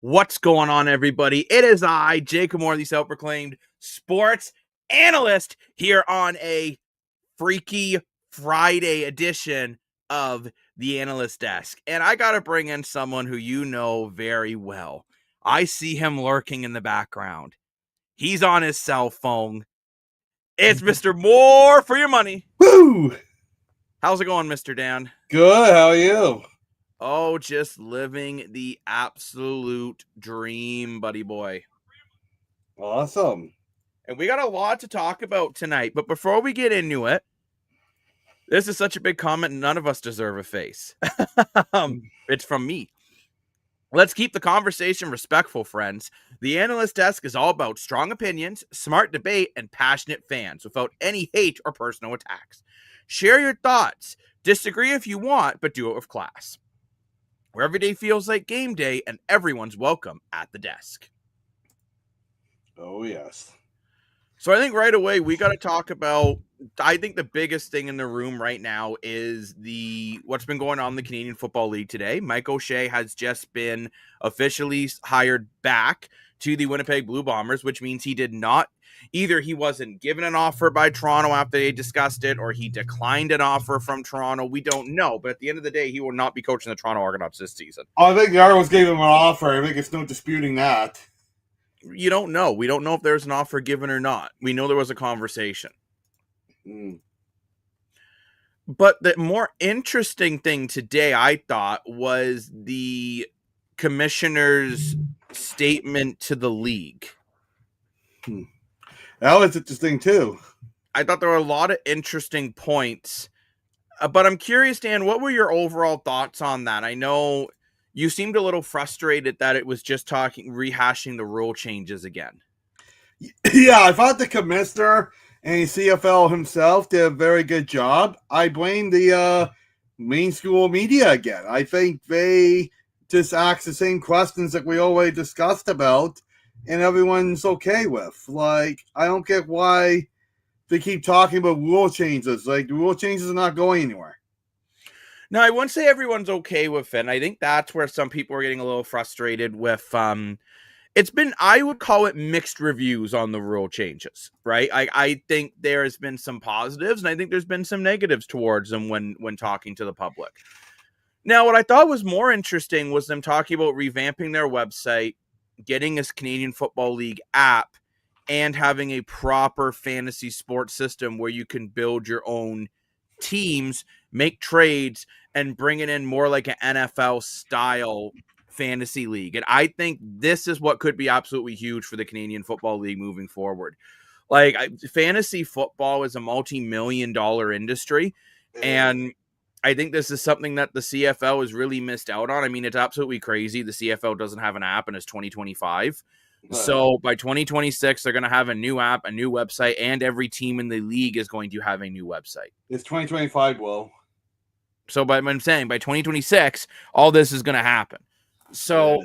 What's going on, everybody? It is I, Jacob Moore, the self-proclaimed sports analyst, here on a freaky Friday edition of the Analyst Desk. And I got to bring in someone who you know very well. I see him lurking in the background. He's on his cell phone. It's Mr. More for your money. Woo! How's it going, Mr. Dan? Good. How are you? Oh, just living the absolute dream, buddy boy. Awesome. And we got a lot to talk about tonight. But before we get into it, this is such a big comment. None of us deserve a face. It's from me. Let's keep the conversation respectful, friends. The Analyst Desk is all about strong opinions, smart debate, and passionate fans without any hate or personal attacks. Share your thoughts. Disagree if you want, but do it with class. Where every day feels like game day and everyone's welcome at the desk. Oh, yes. So I think right away we got to talk about, I think the biggest thing in the room right now is what's been going on in the Canadian Football League today. Mike O'Shea has just been officially hired back to the Winnipeg Blue Bombers, which means he wasn't given an offer by Toronto after they discussed it, or he declined an offer from Toronto. We don't know, but at the end of the day, he will not be coaching the Toronto Argonauts this season. I think the Argos gave him an offer. I think it's no disputing that. You don't know. We don't know if there's an offer given or not. We know there was a conversation. But the more interesting thing today, I thought, was the commissioner's statement to the league. That was interesting, too. I thought there were a lot of interesting points. But I'm curious, Dan, what were your overall thoughts on that? I know you seemed a little frustrated that it was just rehashing the rule changes again. Yeah, I thought the commissioner and CFL himself did a very good job. I blame the main school media again. I think they just ask the same questions that we already discussed about, and everyone's okay with. Like, I don't get why they keep talking about rule changes. Like, the rule changes are not going anywhere. No, I wouldn't say everyone's okay with it. And I think that's where some people are getting a little frustrated with. It's been, I would call it mixed reviews on the rule changes, right? I think there has been some positives, and I think there's been some negatives towards them when talking to the public. Now, what I thought was more interesting was them talking about revamping their website, getting a Canadian Football League app, and having a proper fantasy sports system where you can build your own teams, make trades, and bring it in more like an NFL style fantasy league. And I think this is what could be absolutely huge for the Canadian Football League moving forward. Like, fantasy football is a multi-million-dollar industry, and I think this is something that the CFL has really missed out on. I mean, it's absolutely crazy. The CFL doesn't have an app, and it's 2025. So by 2026, they're going to have a new app, a new website, and every team in the league is going to have a new website. It's 2025, Will. So I'm saying by 2026, all this is going to happen. So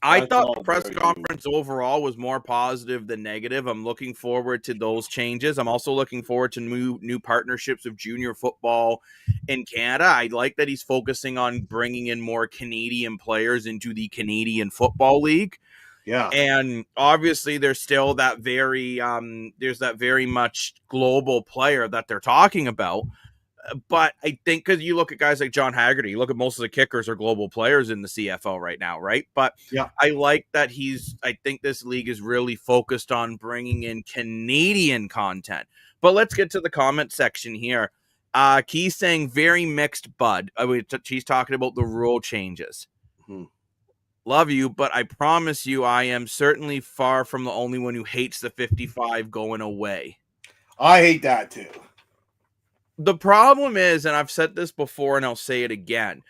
I thought the press conference overall was more positive than negative. I'm looking forward to those changes. I'm also looking forward to new partnerships with junior football in Canada. I like that he's focusing on bringing in more Canadian players into the Canadian Football League. Yeah. And obviously there's still that there's that very much global player that they're talking about. But I think because you look at guys like John Haggerty, you look at most of the kickers are global players in the CFL right now, right? But yeah, I like that I think this league is really focused on bringing in Canadian content. But let's get to the comment section here. Key's saying very mixed, bud. She's talking about the rule changes. Love you, but I promise you I am certainly far from the only one who hates the 55 going away. I hate that too. The problem is, and I've said this before and I'll say it again,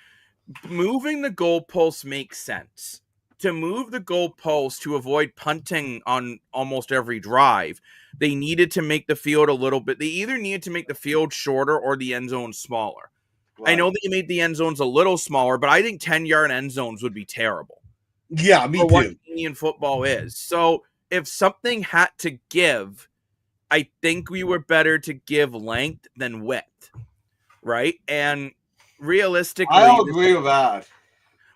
moving the goalposts makes sense. To move the goalposts to avoid punting on almost every drive, they needed to make the field a little bit. They either needed to make the field shorter or the end zone smaller. Right. I know they made the end zones a little smaller, but I think 10-yard end zones would be terrible. Yeah, me too. What Canadian football is. So if something had to give, I think we were better to give length than width, right? And realistically, I don't agree with that.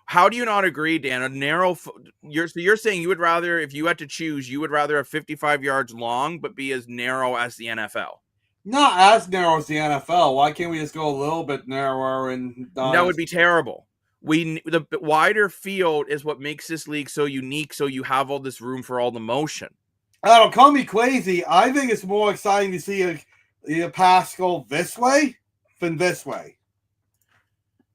How do you not agree, Dan? A narrow. You're saying you would rather, if you had to choose, you would rather have 55 yards long, but be as narrow as the NFL. Not as narrow as the NFL. Why can't we just go a little bit narrower and That would be terrible. The wider field is what makes this league so unique. So you have all this room for all the motion. Don't call me crazy. I think it's more exciting to see a pass go this way than this way.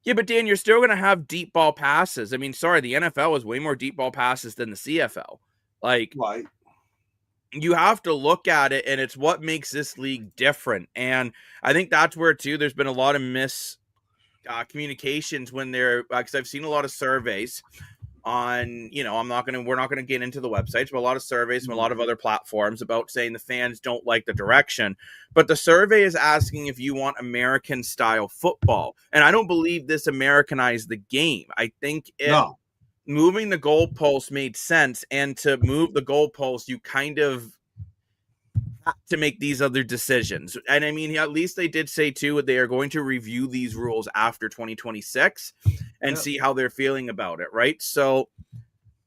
Yeah, but Dan, you're still going to have deep ball passes. I mean, sorry, the NFL has way more deep ball passes than the CFL. Like, right. You have to look at it, and it's what makes this league different. And I think that's where, too, there's been a lot of communications when because I've seen a lot of surveys on, we're not going to get into the websites, but a lot of surveys from a lot of other platforms about saying the fans don't like the direction. But the survey is asking if you want American style football. And I don't believe this Americanized the game. I think moving the goalpost made sense. And to move the goalpost, you kind of have to make these other decisions. And I mean, at least they did say too, they are going to review these rules after 2026 and see how they're feeling about it. Right. So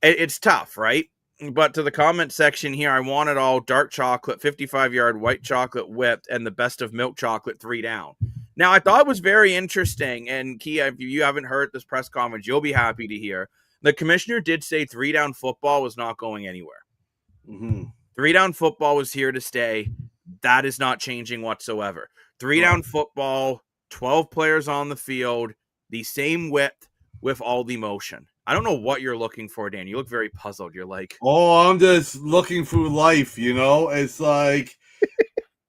it's tough, right? But to the comment section here, I want it all: dark chocolate, 55-yard, white chocolate whipped, and the best of milk chocolate 3 down. Now, I thought it was very interesting. And Kia, if you haven't heard this press conference, you'll be happy to hear the commissioner did say 3 down football was not going anywhere. 3 down football was here to stay. That is not changing whatsoever. 3 down football, 12 players on the field, the same width with all the motion. I don't know what you're looking for, Dan. You look very puzzled. You're like, oh, I'm just looking through life, It's like,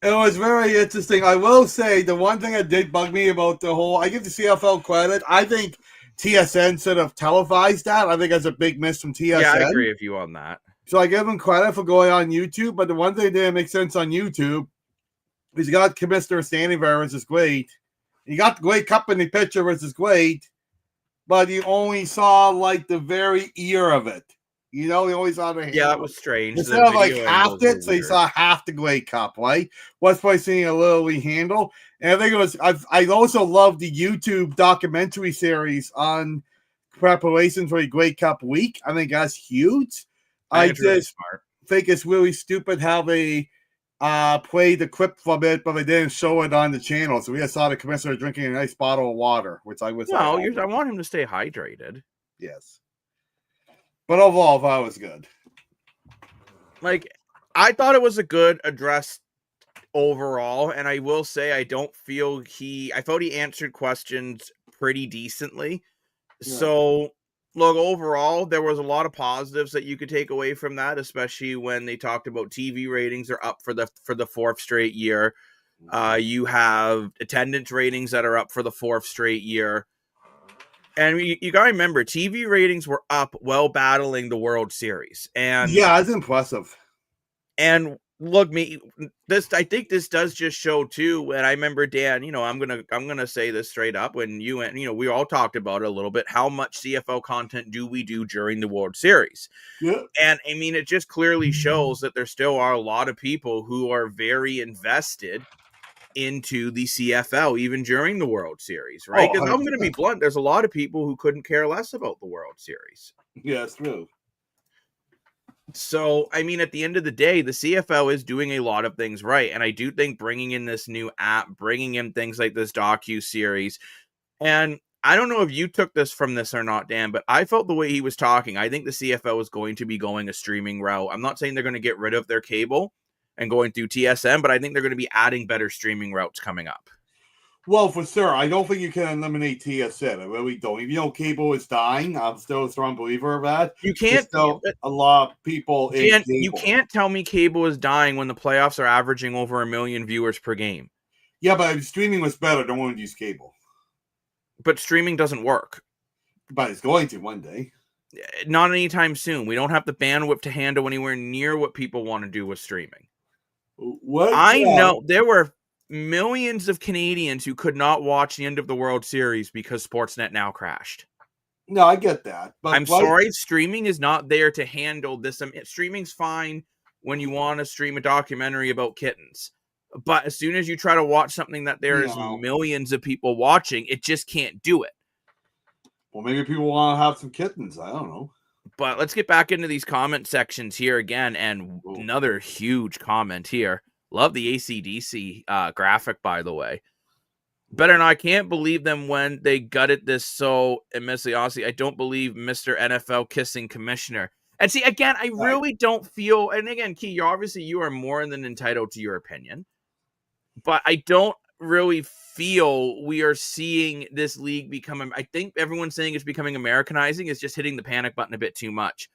it was very interesting. I will say the one thing that did bug me about I give the CFL credit. I think TSN should have televised that. I think that's a big miss from TSN. Yeah, I agree with you on that. So I give them credit for going on YouTube, but the one thing that didn't make sense on YouTube is you got Commissioner standing there, which is great. You got the Grey Cup in the picture, which is great, but you only saw like the very ear of it. You only saw the hand. Yeah, that was strange. Instead of like half it, so you saw half the Grey Cup, right? What's by seeing a little handle. And I think it was, I also love the YouTube documentary series on preparations for the Grey Cup week. I think that's huge. I just really think it's really stupid how they played the clip from it, but they didn't show it on the channel. So we just saw the commissioner drinking a nice bottle of water, which I was. No, I want him to stay hydrated. Yes. But overall, that was good. Like, I thought it was a good address overall, and I will say I thought he answered questions pretty decently. Yeah. So, look, overall, there was a lot of positives that you could take away from that, especially when they talked about TV ratings are up for the 4th straight year. You have attendance ratings that are up for the 4th straight year. And you got to remember, TV ratings were up while battling the World Series. And yeah, it's impressive. And look, I think this does just show too. And I remember, Dan, I'm gonna say this straight up. When you went, we all talked about it a little bit. How much CFL content do we do during the World Series? Yeah. And I mean, it just clearly shows that there still are a lot of people who are very invested into the CFL, even during the World Series, right? Because I'm going to be blunt, there's a lot of people who couldn't care less about the World Series. Yeah, it's true. So, I mean, at the end of the day, the CFL is doing a lot of things right. And I do think bringing in this new app, bringing in things like this docu-series, and I don't know if you took this from this or not, Dan, but I felt the way he was talking, I think the CFL is going to be going a streaming route. I'm not saying they're going to get rid of their cable and going through TSN, but I think they're going to be adding better streaming routes coming up. Well, for sure. I don't think you can eliminate TSN. I really don't. Even cable is dying, I'm still a strong believer of that. You can't. Still a lot of people you can't tell me cable is dying when the playoffs are averaging over 1 million viewers per game. Yeah, but if streaming was better, don't want to use cable. But streaming doesn't work. But it's going to one day. Not anytime soon. We don't have the bandwidth to handle anywhere near what people want to do with streaming. What? I know there were millions of Canadians who could not watch the end of the World Series because Sportsnet now crashed. No, I get that. But I'm sorry, streaming is not there to handle this. Streaming's fine when you want to stream a documentary about kittens. But as soon as you try to watch something that there is millions of people watching, it just can't do it. Well, maybe people want to have some kittens. I don't know. But let's get back into these comment sections here again. And another huge comment here. Love the AC/DC graphic, by the way. Better than I can't believe them when they gutted this so immensely. Honestly, I don't believe Mr. NFL kissing commissioner. And see, again, I really don't feel, and again, Key, you are more than entitled to your opinion. But I don't really feel we are seeing this league become, I think everyone's saying it's becoming Americanizing. It's just hitting the panic button a bit too much.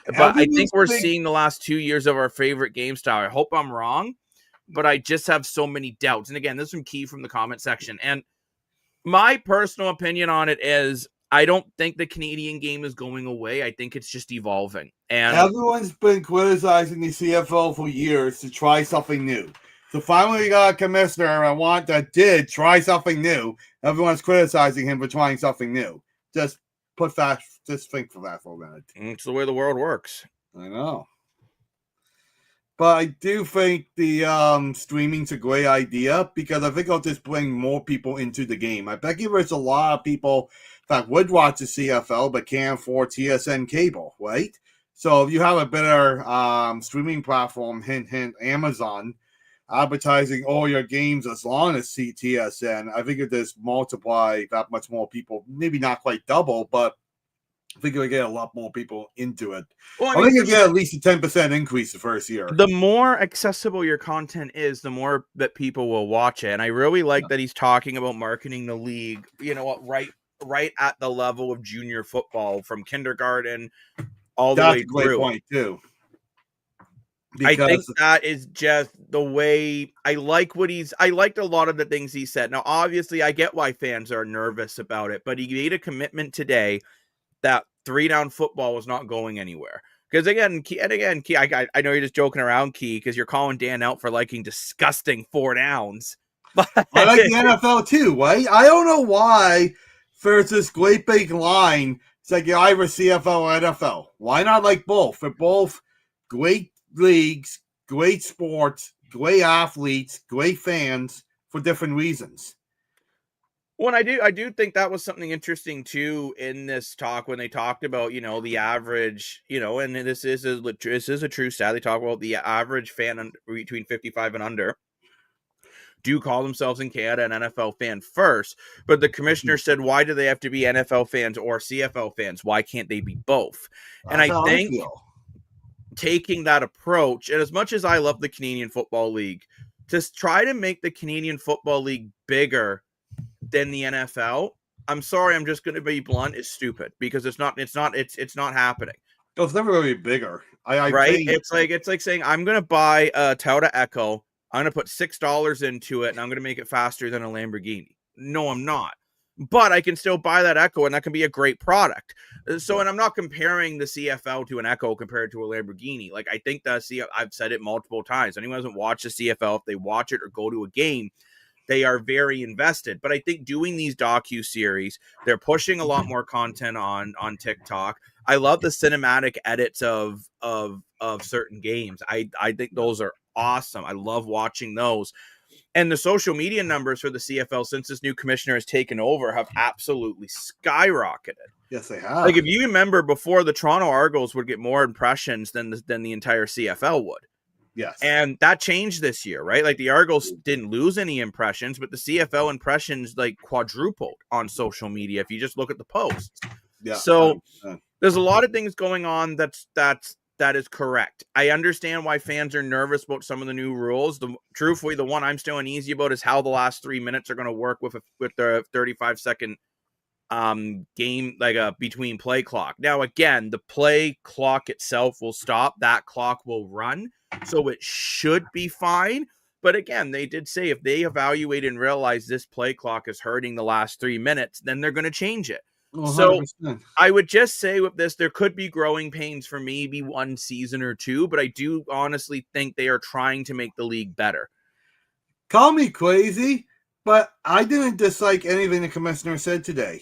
But I think we're seeing the last 2 years of our favorite game style. I hope I'm wrong, but I just have so many doubts. And again, this is from Key from the comment section. And my personal opinion on it is I don't think the Canadian game is going away. I think it's just evolving. And everyone's been criticizing the CFL for years to try something new. So finally we got a commissioner that did try something new. Everyone's criticizing him for trying something new. Just think for that for a minute. It's the way the world works. I know. But I do think the streaming's a great idea because I think it'll just bring more people into the game. I bet there's a lot of people that would watch the CFL but can't afford TSN cable, right? So if you have a better streaming platform, hint, hint, Amazon, advertising all your games as long as TSN, I think it just multiply that much more people, maybe not quite double, but I think you'll get a lot more people into it. Well, I think you'll get at least a 10% increase the first year. The more accessible your content is, the more that people will watch it. And I really like that he's talking about marketing the league, you know what, right at the level of junior football, from kindergarten all the way through. That's a great point, too. Because I think that is just the way I liked a lot of the things he said. Now, obviously, I get why fans are nervous about it, but he made a commitment today that 3-down football was not going anywhere. Because again, Key, I know you're just joking around, Key, because you're calling Dan out for liking disgusting 4 downs. But I like the NFL too, right? I don't know why there's this great big line. It's like you're either CFL or NFL. Why not like both? They're both great leagues, great sports, great athletes, great fans for different reasons. Well, I do think that was something interesting too in this talk when they talked about, the average, and this is a true stat. They talk about the average fan between 55 and under do call themselves in Canada an NFL fan first, but the commissioner said, why do they have to be NFL fans or CFL fans? Why can't they be both? And I think taking that approach, and as much as I love the Canadian Football League, to try to make the Canadian Football League bigger than the NFL, I'm sorry, I'm just going to be blunt, is stupid, because it's not happening. It's never going to be bigger. Right? It's like saying I'm going to buy a Toyota Echo, I'm going to put $6 into it, and I'm going to make it faster than a Lamborghini. No, I'm not. But I can still buy that Echo, and that can be a great product. So, and I'm not comparing the CFL to an Echo compared to a Lamborghini. Like, I think I've said it multiple times. Anyone who hasn't watched the CFL, if they watch it or go to a game, they are very invested. But I think doing these docu-series, they're pushing a lot more content on TikTok. I love the cinematic edits of certain games. I think those are awesome. I love watching those. And the social media numbers for the CFL since this new commissioner has taken over have absolutely skyrocketed. Yes, they have. Like, if you remember, before, the Toronto Argos would get more impressions than the entire CFL would. Yes. And that changed this year, right? Like, the Argos didn't lose any impressions, but the CFL impressions quadrupled on social media if you just look at the posts. Yeah. So there's a lot of things going on that is correct. I understand why fans are nervous about some of the new rules. Truthfully, the one I'm still uneasy about is how the last 3 minutes are going to work with the 35-second game, like a between play clock. Now, again, the play clock itself will stop. That clock will run, so it should be fine. But again, they did say if they evaluate and realize this play clock is hurting the last 3 minutes, then they're going to change it. 100%. So I would just say with this, there could be growing pains for maybe one season or two, but I do honestly think they are trying to make the league better. Call me crazy, but I didn't dislike anything the commissioner said today.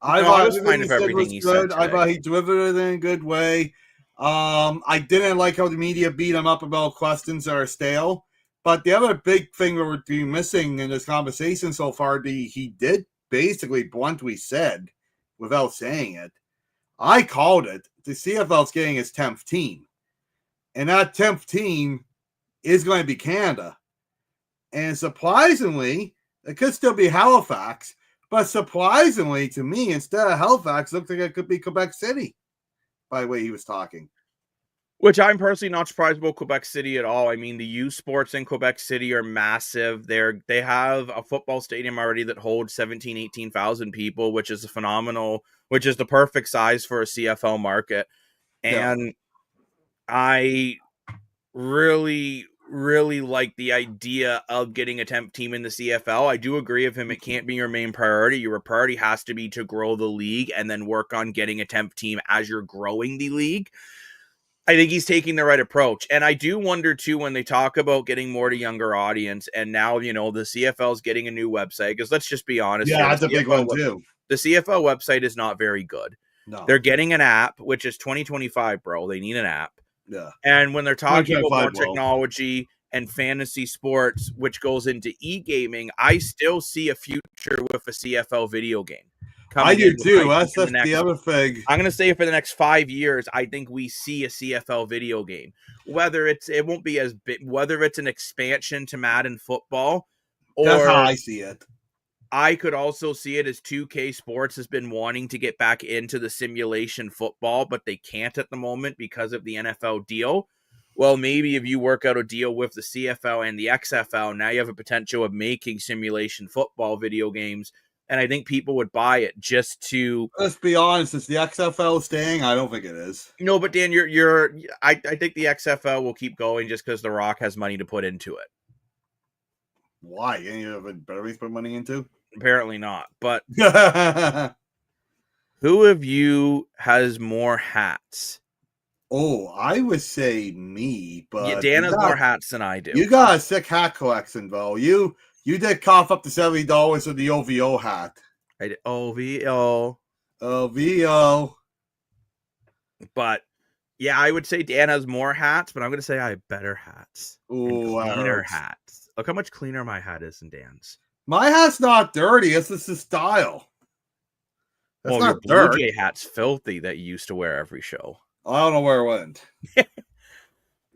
I was fine with everything he said today. I thought he delivered it in a good way. I didn't like how the media beat him up about questions that are stale. But the other big thing we're missing in this conversation so far, he did basically bluntly said, without saying it. I called it. The CFL's getting its 10th team. And that 10th team is going to be Canada. And surprisingly, it could still be Halifax. But surprisingly to me, instead of Halifax, it looks like it could be Quebec City, by the way he was talking. Which I'm personally not surprised about Quebec City at all. I mean, the youth sports in Quebec City are massive. They have a football stadium already that holds 18,000 people, which is which is the perfect size for a CFL market. And yeah. I really, really like the idea of getting a 10th team in the CFL. I do agree with him. It can't be your main priority. Your priority has to be to grow the league and then work on getting a 10th team as you're growing the league. I think he's taking the right approach. And I do wonder, too, when they talk about getting more to younger audience, and now, the CFL is getting a new website, because let's just be honest. Yeah, that's a big one, too. The CFL website is not very good. No. They're getting an app, which is 2025, bro. They need an app. Yeah. And when they're talking about more technology and fantasy sports, which goes into e-gaming, I still see a future with a CFL video game. I do too. That's the other thing. I'm going to say for the next 5 years, I think we see a CFL video game. Whether it won't be as big, whether it's an expansion to Madden football, or that's how I see it. I could also see it as 2K Sports has been wanting to get back into the simulation football, but they can't at the moment because of the NFL deal. Well, maybe if you work out a deal with the CFL and the XFL, now you have a potential of making simulation football video games. And I think people would buy it just to. Let's be honest. Is the XFL staying? I don't think it is. No, but Dan, I think the XFL will keep going just because The Rock has money to put into it. Why? Any of it better ways to put money into? Apparently not. But who of you has more hats? Oh, I would say me, but yeah, Dan has more hats than I do. You got a sick hat collection, though. You did cough up to $70 with the OVO hat. I did OVO. But yeah, I would say Dan has more hats, but I'm gonna say I have better hats. Ooh, cleaner hats. Look how much cleaner my hat is than Dan's. My hat's not dirty. It's just the style. That's not your Blue Jay hat's filthy that you used to wear every show. I don't know where it went.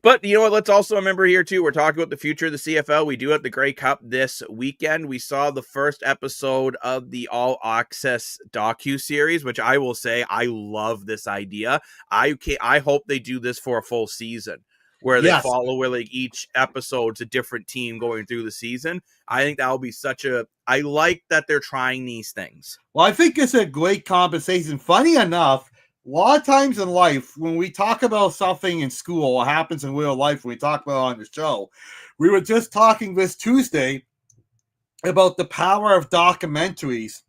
But you know what? Let's also remember here, too, we're talking about the future of the CFL. We do have the Grey Cup this weekend. We saw the first episode of the All Access docu-series, which I will say I love this idea. I hope they do this for a full season, where they follow where like each episode's a different team going through the season. I think that will be I like that they're trying these things. Well, I think it's a great conversation. Funny enough, a lot of times in life, when we talk about something in school, what happens in real life, when we talk about it on the show, we were just talking this Tuesday about the power of documentaries,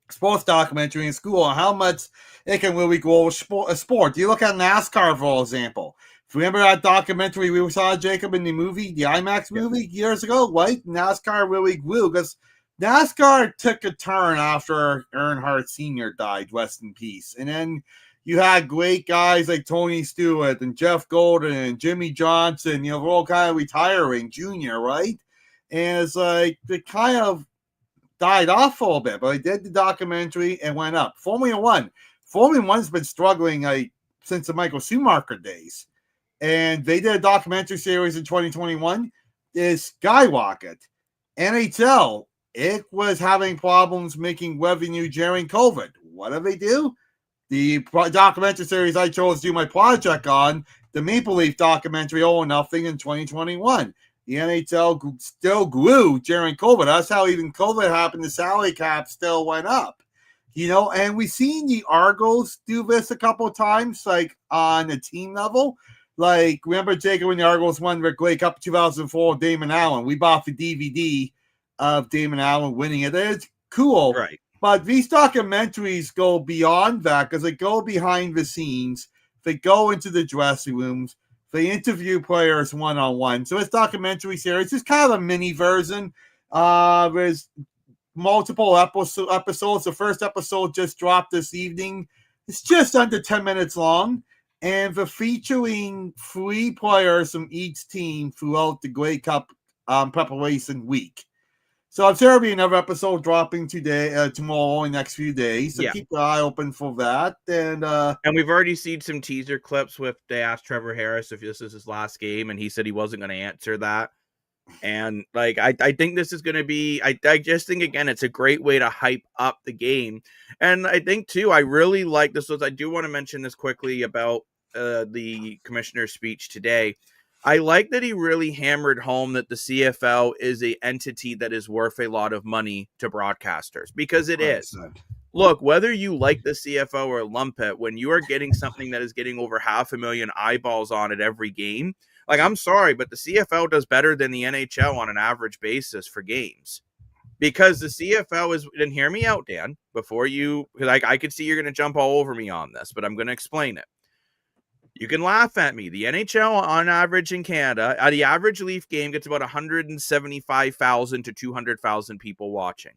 sports documentary in school, and how much it can really grow a sport. You look at NASCAR, for example. If you remember that documentary we saw, Jacob, in the IMAX movie years ago, right? NASCAR really grew because NASCAR took a turn after Earnhardt Sr. died, rest in peace. And then you had great guys like Tony Stewart and Jeff Golden and Jimmy Johnson, we're all kind of retiring, Junior, right? And it's like, it kind of died off a little bit, but they did the documentary and went up. Formula One's been struggling since the Michael Schumacher days. And they did a documentary series in 2021. Is Skyrocket. NHL, it was having problems making revenue during COVID. What did they do? The documentary series I chose to do my project on, the Maple Leaf documentary, All or Nothing, in 2021. The NHL still grew during COVID. That's how even COVID happened. The salary cap still went up. And we've seen the Argos do this a couple of times, like on a team level. Like, remember, Jacob, when the Argos won the Grey Cup 2004 with Damon Allen? We bought the DVD of Damon Allen winning it. It's cool. Right. But these documentaries go beyond that because they go behind the scenes. They go into the dressing rooms. They interview players one-on-one. So it's documentary series. It's kind of a mini version. There's multiple episodes. The first episode just dropped this evening. It's just under 10 minutes long. And they're featuring 3 players from each team throughout the Grey Cup preparation week. So I'm sure there'll be another episode dropping today, tomorrow, in the next few days. So Yeah. keep your eye open for that. And we've already seen some teaser clips with they asked Trevor Harris if this is his last game, and he said he wasn't going to answer that. And like I think this is going to be I just think again it's a great way to hype up the game. And I think too I really like this. I do want to mention this quickly about the commissioner's speech today. I like that he really hammered home that the CFL is a entity that is worth a lot of money to broadcasters, because it is. Look, whether you like the CFL or lump it, when you are getting something that is getting over 500,000 eyeballs on it every game, like, I'm sorry, but the CFL does better than the NHL on an average basis for games. Because the CFL is, and hear me out, Dan, before you, because I could see you're going to jump all over me on this, but I'm going to explain it. You can laugh at me. The NHL on average in Canada, the average Leaf game gets about 175,000 to 200,000 people watching.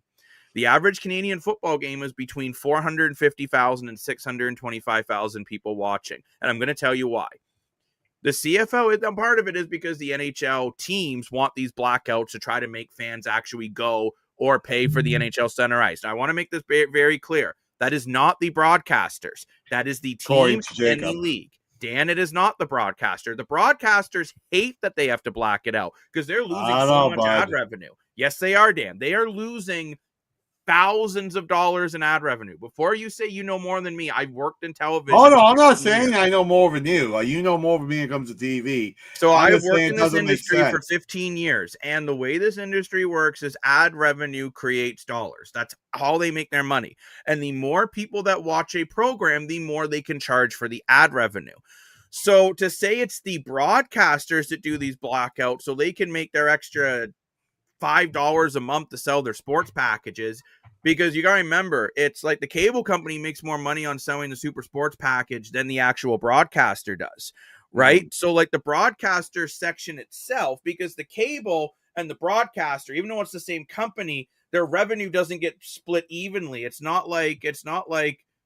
The average Canadian football game is between 450,000 and 625,000 people watching. And I'm going to tell you why. The CFL, part of it is because the NHL teams want these blackouts to try to make fans actually go or pay for the NHL center ice. Now, I want to make this very clear. That is not the broadcasters. That is the team and the league. Dan, it is not the broadcaster. The broadcasters hate that they have to black it out because they're losing so much ad revenue. Yes, they are, Dan. They are losing thousands of dollars in ad revenue. Before you say you know more than me, I've worked in television. Oh, no, I'm not saying I know more than you. You know more than me when it comes to TV. So I've worked in this industry for 15 years, and the way this industry works is ad revenue creates dollars. That's how they make their money. And the more people that watch a program, the more they can charge for the ad revenue. So to say it's the broadcasters that do these blackouts so they can make their extra $5 a month to sell their sports packages, because you gotta remember, it's like the cable company makes more money on selling the super sports package than the actual broadcaster does, right? Mm-hmm. So like the broadcaster section itself, because the cable and the broadcaster, even though it's the same company, their revenue doesn't get split evenly. It's not like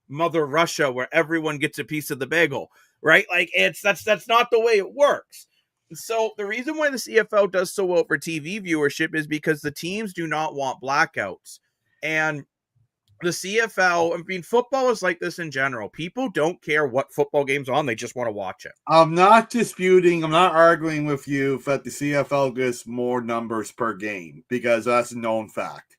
Mother Russia where everyone gets a piece of the bagel, right? Like that's not the way it works. So the reason why the CFL does so well for TV viewership is because the teams do not want blackouts. And the CFL, I mean, football is like this in general. People don't care what football game's on. They just want to watch it. I'm not disputing, I'm not arguing with you that the CFL gets more numbers per game, because that's a known fact.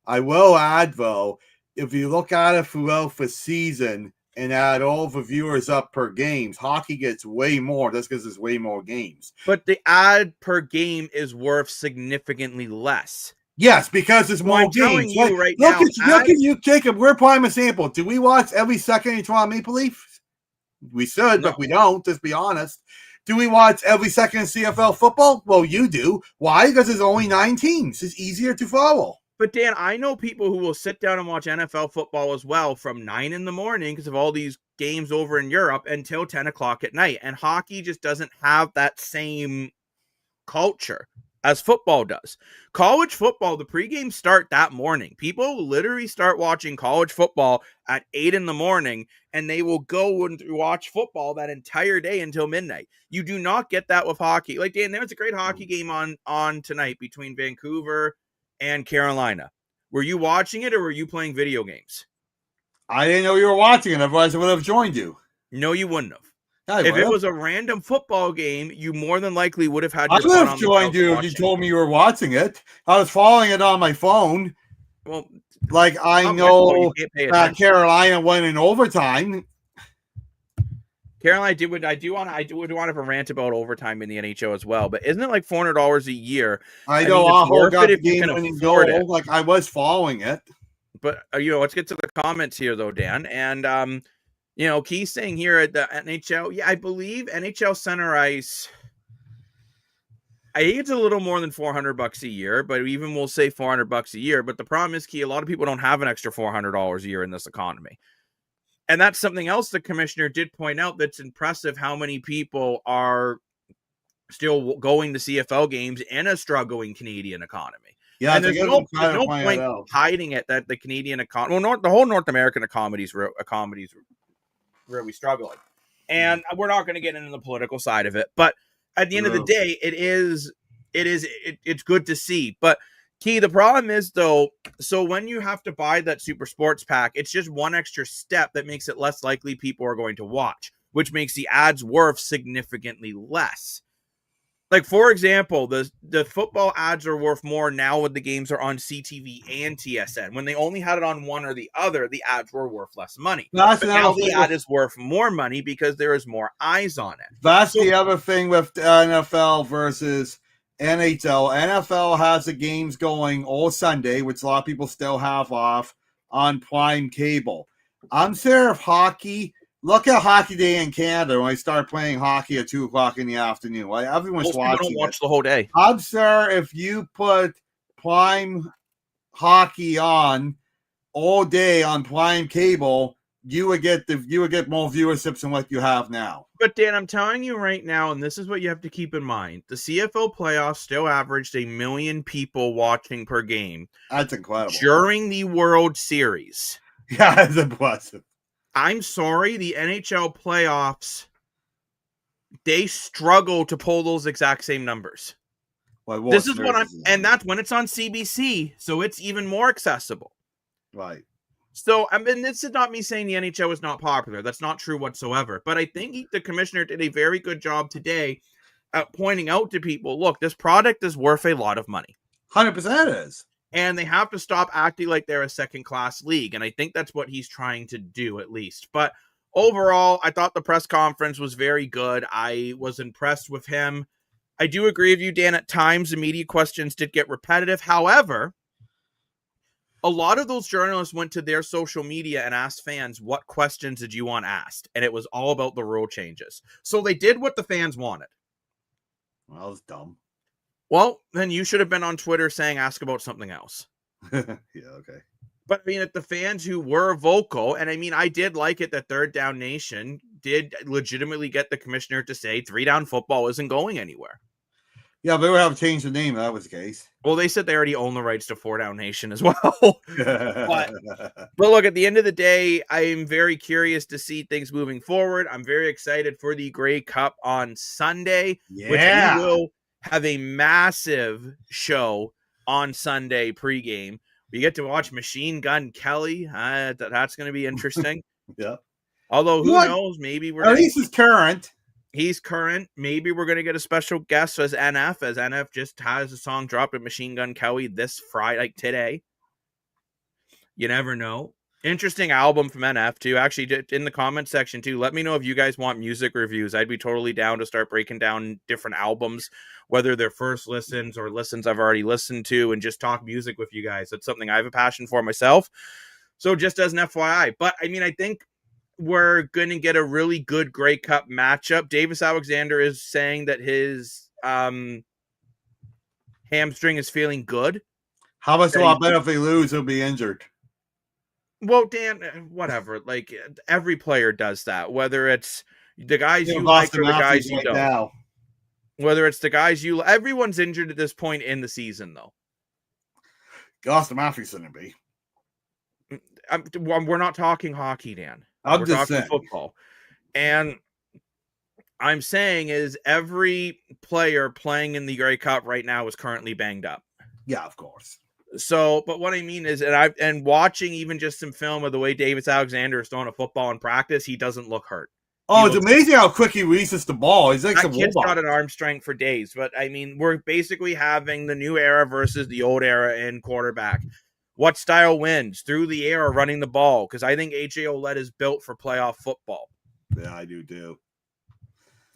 I will add, though, if you look at it throughout the season and add all the viewers up per games, hockey gets way more. That's because there's way more games. But the ad per game is worth significantly less. Yes, because there's more games. Look at you, Jacob. We're prime example. Do we watch every second in Toronto Maple Leafs? We should, but we don't. Just be honest. Do we watch every second in CFL football? Well, you do. Why? Because there's only 9 teams. It's easier to follow. But Dan, I know people who will sit down and watch NFL football as well from 9 in the morning because of all these games over in Europe until 10 o'clock at night. And hockey just doesn't have that same culture as football does. College football, the pregame start that morning. People literally start watching college football at 8 in the morning, and they will go and watch football that entire day until midnight. You do not get that with hockey. Like, Dan, there was a great hockey game on tonight between Vancouver and Carolina. Were you watching it or were you playing video games? I didn't know you were watching it. Otherwise, I would have joined you. No, you wouldn't have. If it was a random football game, you more than likely would have had your I would have joined you if you told me you were watching it. I was following it on my phone. Well, like, I know that Carolina went in overtime. Carolina I do want to rant about overtime in the NHL as well, but isn't it like $400 a year? I know, I'll hold up the game when you go. Like, I was following it. But let's get to the comments here though, Dan. And Key's saying here at the NHL, I believe NHL center ice, I think it's a little more than $400 a year, but even we'll say $400 a year. But the problem is, Key, a lot of people don't have an extra $400 a year in this economy. And that's something else the commissioner did point out that's impressive, how many people are still going to CFL games in a struggling Canadian economy. Yeah, and there's no point hiding it that the Canadian economy, the whole North American economy is really struggling. And we're not going to get into the political side of it. But at the end of the day, it's good to see. But Key, the problem is, though, so when you have to buy that Super Sports Pack, it's just one extra step that makes it less likely people are going to watch, which makes the ads worth significantly less. Like, for example, the football ads are worth more now when the games are on CTV and TSN. When they only had it on one or the other, the ads were worth less money. That's But now the ad is worth more money because there is more eyes on it. That's the other thing with NFL versus NHL. NFL has the games going all Sunday, which a lot of people still have off on Prime Cable. I'm sure if hockey, look at Hockey Day in Canada when I start playing hockey at 2 o'clock in the afternoon. Like, everyone's Most people watching don't watch the whole day. I'm sure if you put Prime hockey on all day on Prime Cable, you would get more viewerships than what you have now. But Dan, I'm telling you right now, and this is what you have to keep in mind: the CFL playoffs still averaged 1 million people watching per game. That's incredible. During the World Series. Yeah, that's impressive. I'm sorry, the NHL playoffs, they struggle to pull those exact same numbers. Well, this is what and that's when it's on CBC, so it's even more accessible. Right. So, I mean, this is not me saying the NHL is not popular. That's not true whatsoever. But I think the commissioner did a very good job today at pointing out to people, look, this product is worth a lot of money. 100% is. And they have to stop acting like they're a second-class league. And I think that's what he's trying to do, at least. But overall, I thought the press conference was very good. I was impressed with him. I do agree with you, Dan. At times, the media questions did get repetitive. However, a lot of those journalists went to their social media and asked fans, what questions did you want asked? And it was all about the rule changes. So they did what the fans wanted. Well, that was dumb. Well, then you should have been on Twitter saying, ask about something else. Yeah, okay. But I mean, at the fans who were vocal, and I mean, I did like it that Third Down Nation did legitimately get the commissioner to say 3-down football isn't going anywhere. Yeah, they would have changed the name if that was the case. Well, they said they already own the rights to 4-Down Nation as well. but look, at the end of the day, I'm very curious to see things moving forward. I'm very excited for the Grey Cup on Sunday, which we will have a massive show on Sunday pregame. We get to watch Machine Gun Kelly. That's going to be interesting. Yeah. Although, who knows? Maybe we're... At least he's current. He's current. Maybe we're going to get a special guest as NF just has a song dropped at Machine Gun Kelly this Friday, like today. You never know. Interesting album from NF, too. Actually, in the comment section, too, let me know if you guys want music reviews. I'd be totally down to start breaking down different albums, whether they're first listens or listens I've already listened to, and just talk music with you guys. That's something I have a passion for myself. So just as an FYI. But, I mean, I think we're going to get a really good Grey Cup matchup. Davis Alexander is saying that his hamstring is feeling good. How much a lot better if they lose, he'll be injured. Well, Dan, whatever. Like, every player does that. Whether it's the guys you like or the guys you don't. Now. Whether it's the guys you... Everyone's injured at this point in the season, though. Austin Matthews shouldn't be. We're not talking hockey, Dan. We're talking saying. Football. And I'm saying is every player playing in the Grey Cup right now is currently banged up. Yeah, of course. So, but what I mean is, and watching even just some film of the way Davis Alexander is throwing a football in practice, he doesn't look hurt. Oh, it's amazing how quick he releases the ball. He's like that kid's got an arm strength for days. But I mean, we're basically having the new era versus the old era in quarterback. What style wins? Through the air or running the ball? Because I think AJ Ouellette is built for playoff football. Yeah, I do too.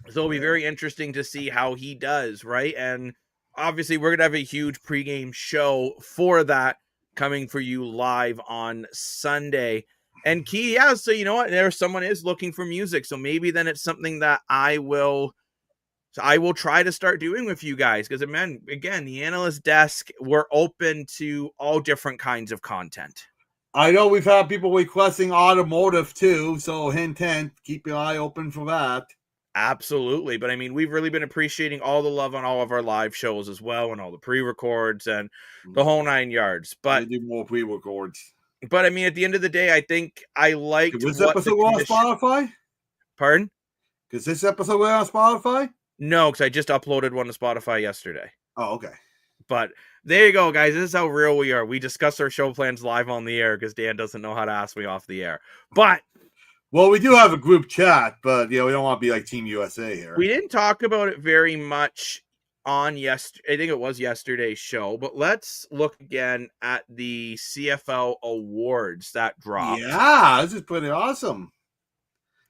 So it'll be very interesting to see how he does, right? And obviously, we're going to have a huge pregame show for that coming for you live on Sunday. And Key, yeah, so you know what? There someone is looking for music. So maybe then it's something that I will try to start doing with you guys. Because, again, the Analyst Desk, we're open to all different kinds of content. I know we've had people requesting automotive too. So hint, keep your eye open for that. Absolutely. But I mean, we've really been appreciating all the love on all of our live shows as well, and all the pre-records and the whole 9 yards. But we do more pre-records. But I mean, at the end of the day, I think I liked this episode on Spotify? Pardon? Is this episode on Spotify? No, because I just uploaded one to Spotify yesterday. Oh, okay. But There you go, guys. This is how real we are. We discuss our show plans live on the air because Dan doesn't know how to ask me off the air. But Well, we do have a group chat, but we don't want to be like Team USA here. we didn't talk about it very much on I think it was yesterday's show, but let's look again at the CFL awards that dropped. Yeah, this is pretty awesome.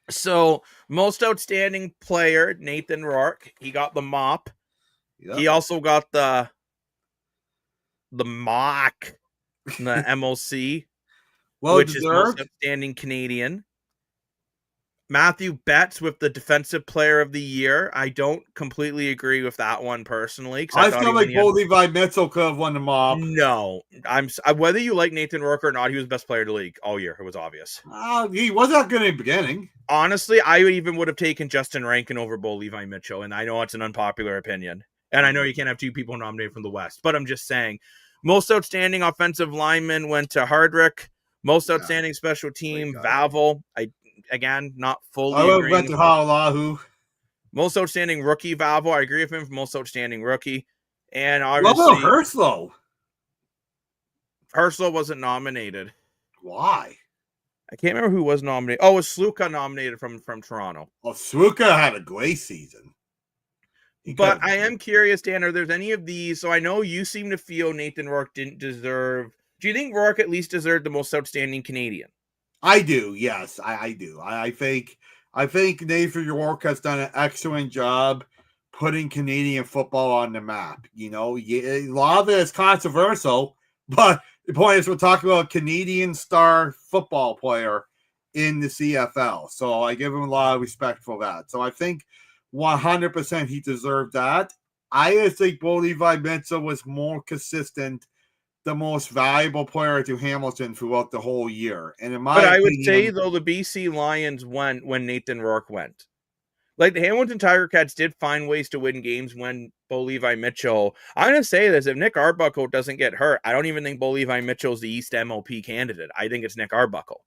So, most outstanding player, Nathan Rourke, he got the mop. Yep. He also got the mock, the MOC, Well which is most deserved. outstanding Canadian. Matthew Betts with the defensive player of the year. I don't completely agree with that one personally. I feel like Bo Levi Mitchell could have won the mob. No, whether you like Nathan Rourke or not, he was the best player in the league all year. It was obvious. He was not good in the beginning. Honestly, I would have taken Justin Rankin over Bo Levi Mitchell, and I know it's an unpopular opinion. And I know you can't have two people nominated from the West, but I'm just saying. Most outstanding offensive lineman went to Hardrick. Most outstanding special team, Vavel. Again, not fully I went to Halalahu. Most outstanding rookie, Vavel. I agree with him for most outstanding rookie. And obviously, what about Herslow? Herslow wasn't nominated. Why? I can't remember who was nominated. Oh, it was Sluka nominated from Toronto. Well, Sluka had a great season. But I am curious, Dan, are there any of these? So I know you seem to feel Nathan Rourke didn't deserve. Do you think Rourke at least deserved the most outstanding Canadian? I do. Yes, I do. I think Nathan Rourke has done an excellent job putting Canadian football on the map. A lot of it is controversial, but the point is we're talking about a Canadian star football player in the CFL. So I give him a lot of respect for that. So I think 100% he deserved that. I just think Bo Levi Mitchell was more consistent, the most valuable player to Hamilton throughout the whole year. And in my opinion, I would say, though, the BC Lions went when Nathan Rourke went. Like, the Hamilton Tiger Cats did find ways to win games when Bo Levi Mitchell. I'm going to say this. If Nick Arbuckle doesn't get hurt, I don't even think Bo Levi Mitchell's the East MOP candidate. I think it's Nick Arbuckle.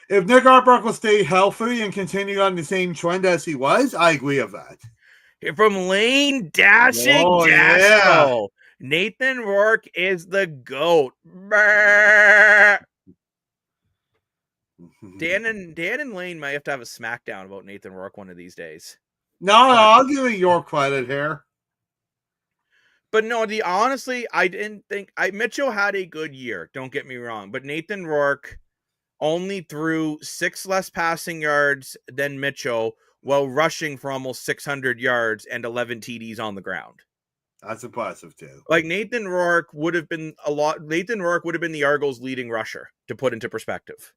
If Nick Arbuckle stayed healthy and continued on the same trend as he was, I agree with that. From Lane Dashing Dasco. Yeah. Nathan Rourke is the GOAT. Dan and Lane might have to have a smackdown about Nathan Rourke one of these days. No, I'll give you your credit here. But no, honestly, I didn't think Mitchell had a good year. Don't get me wrong, but Nathan Rourke only threw 6 less passing yards than Mitchell while rushing for almost 600 yards and 11 TDs on the ground. That's impressive too. Like Nathan Rourke would have been the Argos' leading rusher, to put into perspective.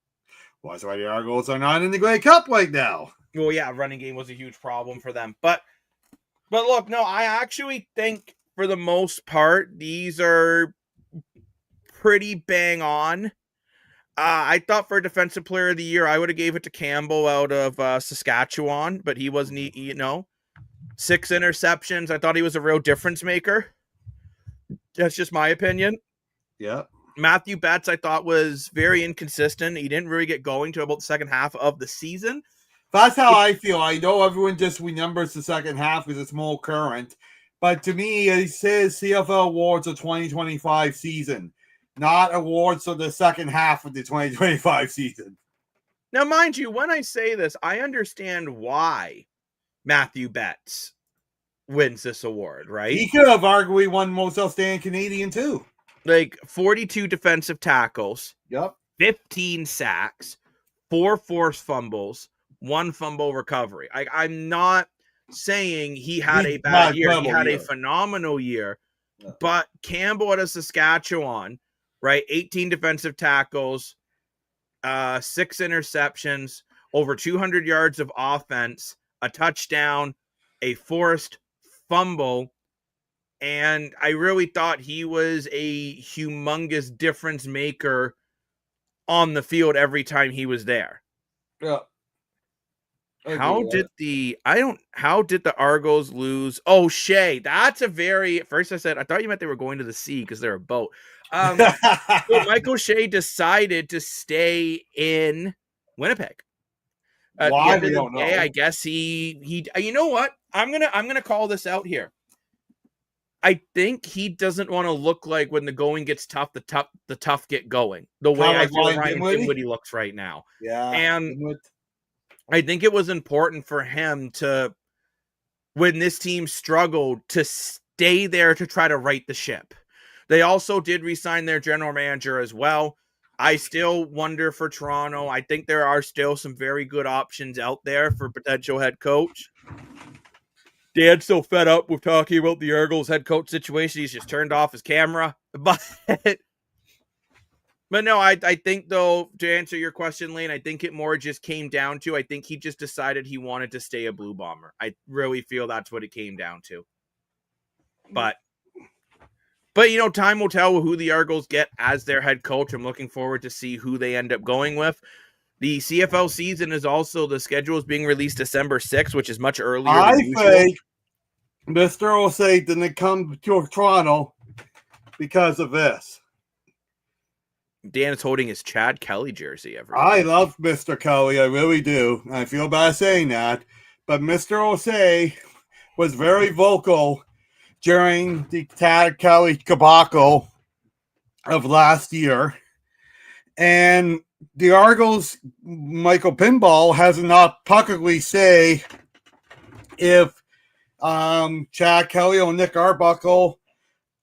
Well, that's why the Argos are not in the Grey Cup right now. Well, yeah, running game was a huge problem for them. But look, no, I actually think for the most part, these are pretty bang on. I thought for Defensive Player of the Year, I would have gave it to Campbell out of Saskatchewan, but he wasn't, 6 interceptions. I thought he was a real difference maker. That's just my opinion. Yeah. Matthew Betts, I thought, was very inconsistent. He didn't really get going to about the second half of the season. That's how I feel. I know everyone just remembers the second half because it's more current. But to me, it says CFL Awards of 2025 season, not awards for the second half of the 2025 season. Now, mind you, when I say this, I understand why Matthew Betts wins this award, right? He could have arguably won most outstanding Canadian too. Like 42 defensive tackles. Yep. 15 sacks, 4 forced fumbles, 1 fumble recovery. I'm not saying he had a bad year. He had a phenomenal year. Yeah. But Campbell out of Saskatchewan, right? 18 defensive tackles, 6 interceptions, over 200 yards of offense, a touchdown, a forced fumble. And I really thought he was a humongous difference maker on the field every time he was there. Yeah. How did the Argos lose? Oh, Shea. That's a very, at first I said, I thought you meant they were going to the sea because they're a boat. So Michael Shea decided to stay in Winnipeg. Why? We don't know. I guess he, you know what? I'm going to call this out here. I think he doesn't want to look like when the going gets tough, the tough get going. The way I feel Ryan Dinwiddie looks right now. Yeah. And I think it was important for him to, when this team struggled, to stay there to try to right the ship. They also did re-sign their general manager as well. I still wonder for Toronto. I think there are still some very good options out there for potential head coach. Dan's so fed up with talking about the Eagles head coach situation. He's just turned off his camera. But no, I think, though, to answer your question, Lane, I think it more just came down to, I think he just decided he wanted to stay a Blue Bomber. I really feel that's what it came down to. But time will tell who the Argos get as their head coach. I'm looking forward to see who they end up going with. The CFL season is also, the schedule is being released December 6th, which is much earlier than usual. I think Mr. Osei didn't come to Toronto because of this. Dan is holding his Chad Kelly jersey. I love Mr. Kelly. I really do. I feel bad saying that. But Mr. Osei was very vocal during the Chad Kelly debacle of last year. And the Argos, Michael Pinball, has not publicly say if Chad Kelly or Nick Arbuckle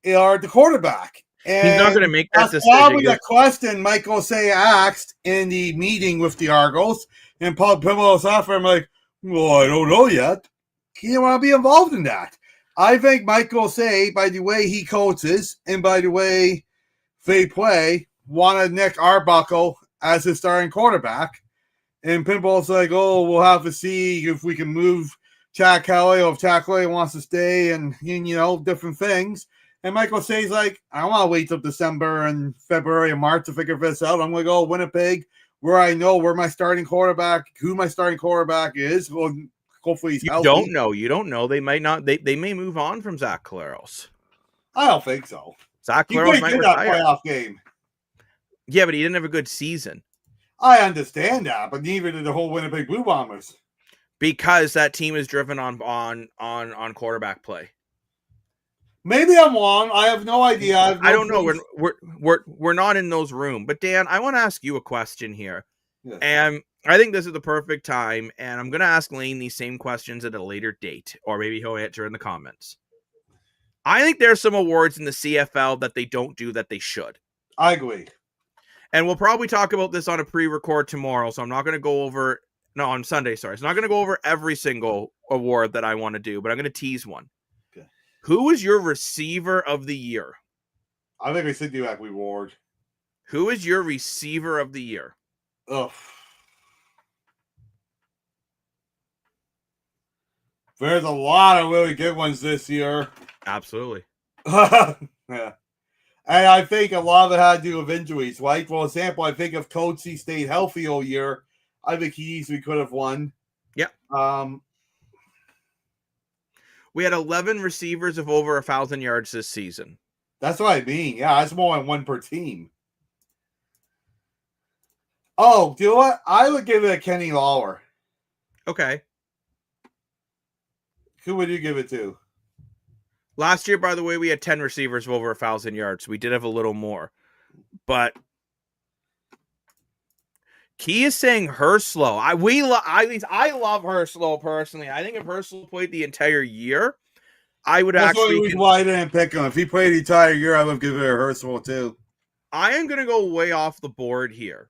are the quarterback. And he's not going to make that decision. That's probably the question Michael Say asked in the meeting with the Argos. And Paul Pinball's offer, I'm like, well, I don't know yet. He didn't want to be involved in that. I think Michael Say, by the way he coaches and by the way they play, wanted Nick Arbuckle as his starting quarterback. And Pinball's like, oh, we'll have to see if we can move Chad Kelly or if Chad Kelly wants to stay and different things. And Michael Say's like, I don't want to wait till December and February and March to figure this out. I'm going to go Winnipeg, where I know where my starting quarterback, who my starting quarterback is. Well, hopefully he's healthy. You don't know. They might not. They may move on from Zach Collaros. I don't think so. Zach Collaros might retire. That playoff game. Yeah, but he didn't have a good season. I understand that, but neither did the whole Winnipeg Blue Bombers. Because that team is driven on quarterback play. Maybe I'm wrong. I have no idea. I don't know. We're not in those rooms. But Dan, I want to ask you a question here. Yes. And I think this is the perfect time. And I'm going to ask Lane these same questions at a later date. Or maybe he'll answer in the comments. I think there's some awards in the CFL that they don't do that they should. I agree. And we'll probably talk about this on a pre-record tomorrow. So I'm not going to go over... No, on Sunday, sorry. So I'm not going to go over every single award that I want to do. But I'm going to tease one. Who is your receiver of the year? I think I said you like reward. Who is your receiver of the year? Ugh. There's a lot of really good ones this year. Absolutely. Yeah. And I think a lot of it had to do with injuries, right? For example, I think if Coatsy stayed healthy all year, I think he easily could have won. Yeah. We had 11 receivers of over 1,000 yards this season. That's what I mean. Yeah, that's more than one per team. Oh, do you know what? I would give it to Kenny Lawler. Okay. Who would you give it to? Last year, by the way, we had 10 receivers of over 1,000 yards. We did have a little more. But Key is saying Herslow. I love Herslow personally. I think if Herslow played the entire year, I would That's why I didn't pick him. If he played the entire year, I would give it to Herslow too. I am going to go way off the board here.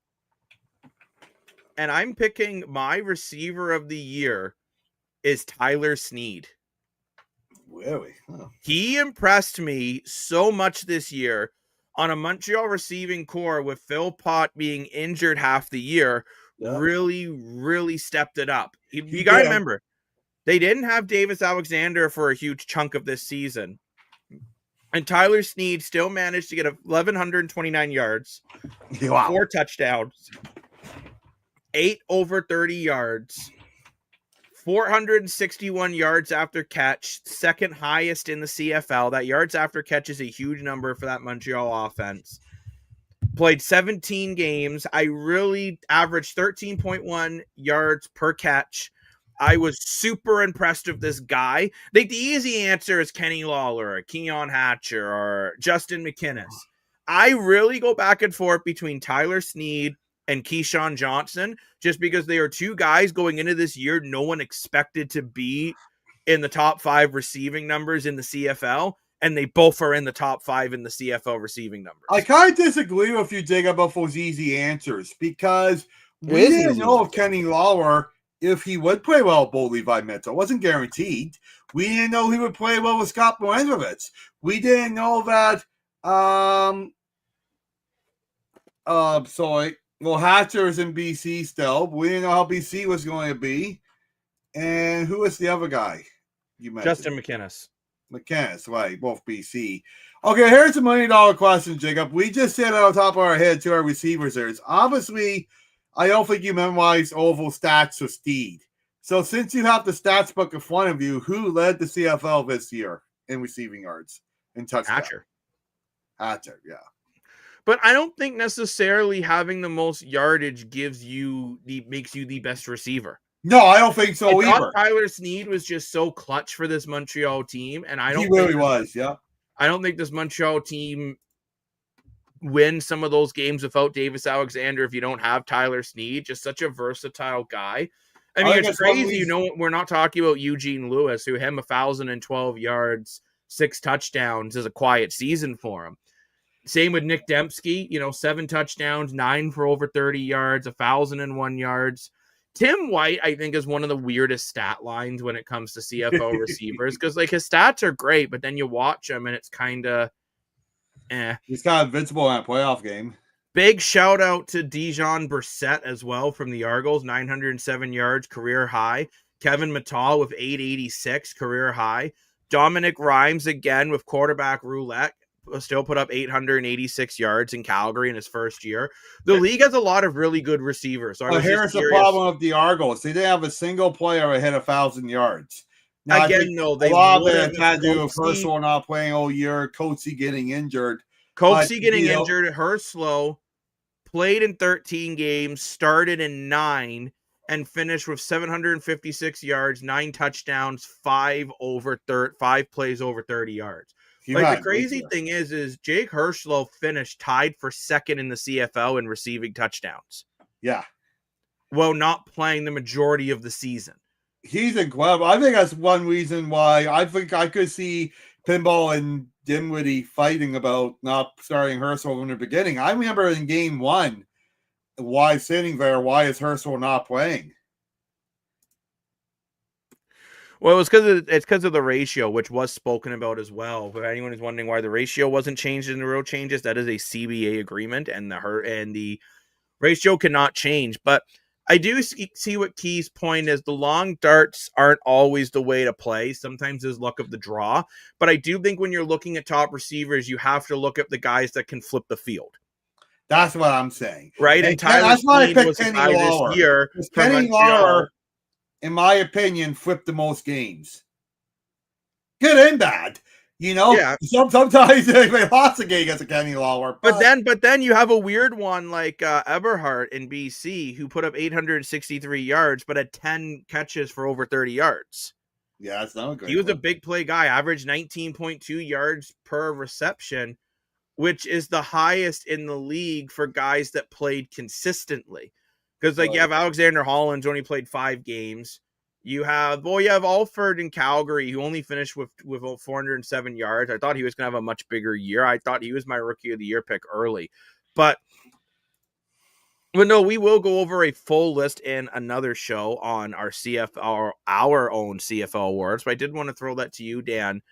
And I'm picking my receiver of the year is Tyler Snead. Really? Oh. He impressed me so much this year. On a Montreal receiving core with Phil Pott being injured half the year, really, really stepped it up. You got to remember, they didn't have Davis Alexander for a huge chunk of this season. And Tyler Snead still managed to get 1,129 yards, 4 touchdowns, 8 over 30 yards, 461 yards after catch, second highest in the CFL. That yards after catch is a huge number for that Montreal offense. Played 17 games. I really averaged 13.1 yards per catch. I was super impressed with this guy. I think the easy answer is Kenny Lawler or Keon Hatcher or Justin McInnes. I really go back and forth between Tyler Snead and Keyshawn Johnson just because they are two guys going into this year no one expected to be in the top 5 receiving numbers in the CFL, and they both are in the top 5 in the CFL receiving numbers. I kind of disagree with you, Jacob, about those easy answers because we didn't know if Kenny Lawler, if he would play well with Bo Levi Mitchell. It wasn't guaranteed. We didn't know he would play well with Scott Milankovich. We didn't know that Hatcher's in BC still. We didn't know how BC was going to be. And who was the other guy you mentioned? Justin McInnes. McInnes, right, both BC. Okay, here's a $1 million question, Jacob. We just said on top of our head to our receivers there. Obviously, I don't think you memorized oval stats for Steed. So since you have the stats book in front of you, who led the CFL this year in receiving yards and touchdowns? Hatcher, yeah. But I don't think necessarily having the most yardage makes you the best receiver. No, I don't think so either. Tyler Snead was just so clutch for this Montreal team, and he really was. Yeah, I don't think this Montreal team wins some of those games without Davis Alexander if you don't have Tyler Snead. Just such a versatile guy. I mean, it's crazy. We're not talking about Eugene Lewis, who 1,012 yards, 6 touchdowns is a quiet season for him. Same with Nick Dembski, 7 touchdowns, 9 for over 30 yards, 1,001 yards. Tim White, I think, is one of the weirdest stat lines when it comes to CFL receivers because, his stats are great, but then you watch him and it's kind of He's kind of invincible in a playoff game. Big shout out to Dijon Brissett as well from the Argos, 907 yards, career high. Kevin Mattal with 886, career high. Dominic Rhymes again with quarterback roulette. Still put up 886 yards in Calgary in his first year. The league has a lot of really good receivers. So here's the problem of the Argos. They didn't have a single player that hit 1,000 yards. Now, again, a lot of it had to do with Herslow not playing all year, Coatsy getting injured. Coatsy getting injured, Herslow played in 13 games, started in 9, and finished with 756 yards, 9 touchdowns, 5 plays over 30 yards. The crazy thing is Jake Herslow finished tied for second in the CFL in receiving touchdowns. Yeah. Well, not playing the majority of the season. He's incredible. I think that's one reason why I think I could see Pinball and Dinwiddie fighting about not starting Herslow in the beginning. I remember in game 1, why sitting there, why is Herslow not playing? Well, it's because of the ratio, which was spoken about as well. If anyone is wondering why the ratio wasn't changed in the rule changes, that is a CBA agreement, and the ratio cannot change. But I do see what Key's point is. The long darts aren't always the way to play. Sometimes there's luck of the draw. But I do think when you're looking at top receivers, you have to look at the guys that can flip the field. That's what I'm saying. Right? And Tyler Snead was a guy this year. Kenny Lawler, in my opinion, flipped the most games. Good and bad. Yeah. Sometimes they lost a game against Kenny Lawler. But then you have a weird one like Eberhardt in BC who put up 863 yards, but had 10 catches for over 30 yards. Yeah, that's not a great. He was a big play guy, averaged 19.2 yards per reception, which is the highest in the league for guys that played consistently. Because you have Alexander Hollins only played 5 games. You have Alford in Calgary who only finished with 407 yards. I thought he was going to have a much bigger year. I thought he was my rookie of the year pick early. But no, we will go over a full list in another show on our CFL, our own CFL awards. But I did want to throw that to you, Dan,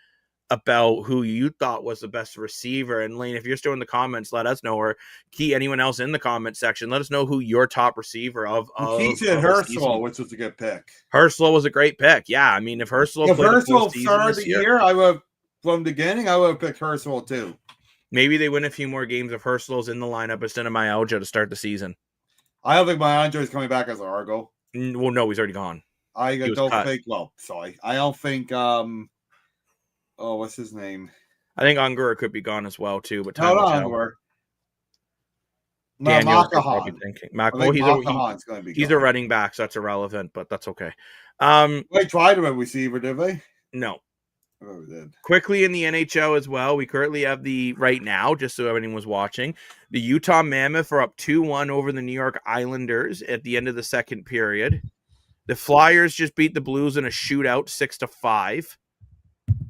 about who you thought was the best receiver. And Lane, if you're still in the comments, let us know, or Key, anyone else in the comment section, let us know who your top receiver of Key said Herslow, which was a good pick. Herslow was a great pick. Yeah, I mean, if Herslow started the year, I would from the beginning, I would have picked Herslow too. Maybe they win a few more games if Herslow's in the lineup instead of Myalgia to start the season. I don't think Myalgia is coming back as an Argo. Well, no, he's already gone. I don't think. I don't think. What's his name? I think Ungura could be gone as well too. But hold on, Ungura. Daniels, you're probably Makahan. thinking. I think Makahan's going to be He's gone. a running back, so that's irrelevant, but that's okay. They tried him at receiver, did they? No. Oh, we did. Quickly in the NHL as well, we currently have right now, just so everyone was watching, the Utah Mammoth are up 2-1 over the New York Islanders at the end of the second period. The Flyers just beat the Blues in a shootout 6-5.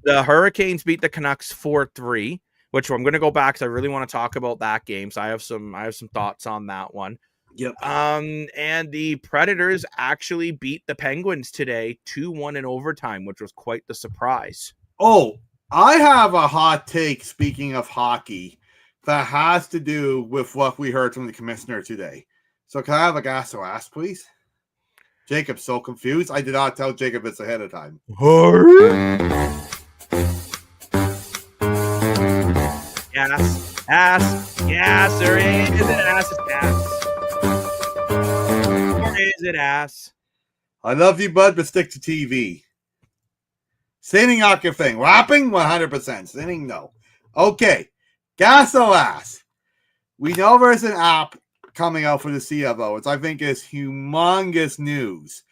The Hurricanes beat the Canucks 4-3, which I'm going to go back because I really want to talk about that game. So I have some thoughts on that one. Yep. And the Predators actually beat the Penguins today 2-1 in overtime, which was quite the surprise. Oh, I have a hot take, speaking of hockey, that has to do with what we heard from the commissioner today. So can I have a gas or ask, please? Jacob's so confused. I did not tell Jacob this ahead of time. Gas, or is it ass? Or is it ass? I love you, bud, but stick to TV. Singing, not your thing. Rapping, 100%. Singing, no. Okay. Gas or ass? We know there's an app coming out for the CFL, which I think is humongous news.